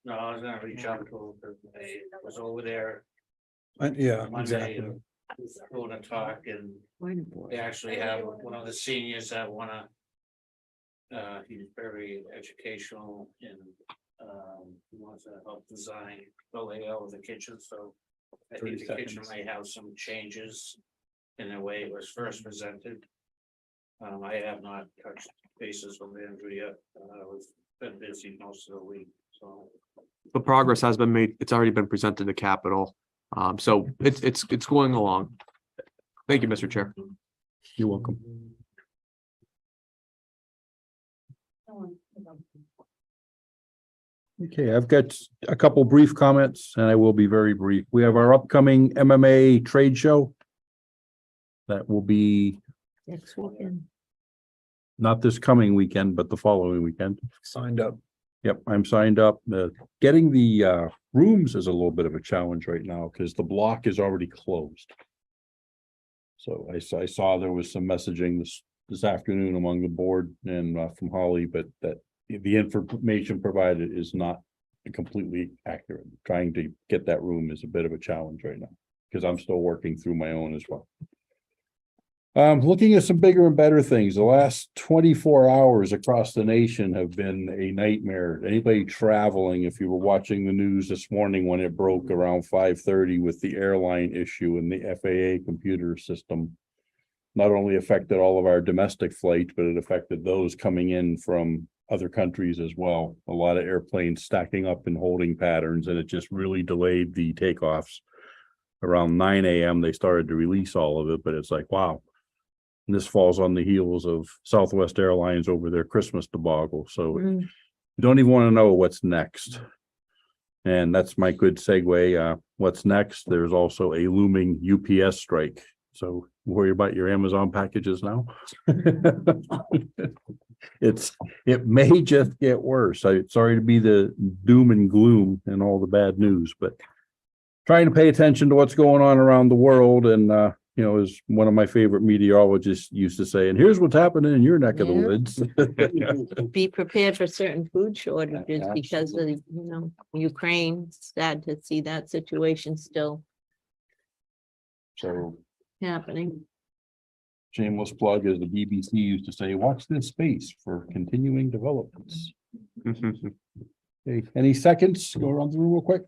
No, I was gonna reach out to him, because I was over there Yeah, Monday and going to talk, and they actually have one of the seniors that wanna. He's very educational and he wants to help design the layout of the kitchen, so. I think the kitchen may have some changes in the way it was first presented. I have not touched bases with Andrew yet. I was been busy most of the week, so. The progress has been made. It's already been presented to Capitol. So it's going along. Thank you, Mr. Chair. You're welcome. Okay, I've got a couple brief comments and I will be very brief. We have our upcoming MMA trade show. That will be Next weekend. not this coming weekend, but the following weekend. signed up. Yep, I'm signed up. Getting the rooms is a little bit of a challenge right now because the block is already closed. So I saw there was some messaging this afternoon among the board and from Holly, but that the information provided is not completely accurate. Trying to get that room is a bit of a challenge right now because I'm still working through my own as well. Looking at some bigger and better things, the last 24 hours across the nation have been a nightmare. Anybody traveling, if you were watching the news this morning when it broke around 5:30 with the airline issue and the FAA computer system, not only affected all of our domestic flights, but it affected those coming in from other countries as well. A lot of airplanes stacking up in holding patterns, and it just really delayed the takeoffs. Around 9 a.m. they started to release all of it, but it's like, wow. And this falls on the heels of Southwest Airlines over their Christmas debacle. So you don't even want to know what's next. And that's my good segue. What's next? There's also a looming UPS strike. So worry about your Amazon packages now. It may just get worse. Sorry to be the doom and gloom and all the bad news, but trying to pay attention to what's going on around the world. And, as one of my favorite meteorologists used to say, and here's what's happening in your neck of the woods. Be prepared for certain food shortages because of, Ukraine. Sad to see that situation still So happening. shameless plug, as the BBC used to say, watch this space for continuing developments. Okay, any seconds? Go around the room real quick.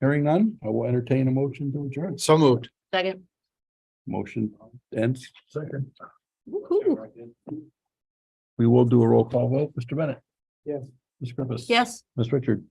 Hearing none, I will entertain a motion to adjourn. So moved. Second. Motion ends second. Woo-hoo. We will do a roll call vote. Mr. Bennett. Yes. Ms. Griffiths. Yes. Ms. Richard.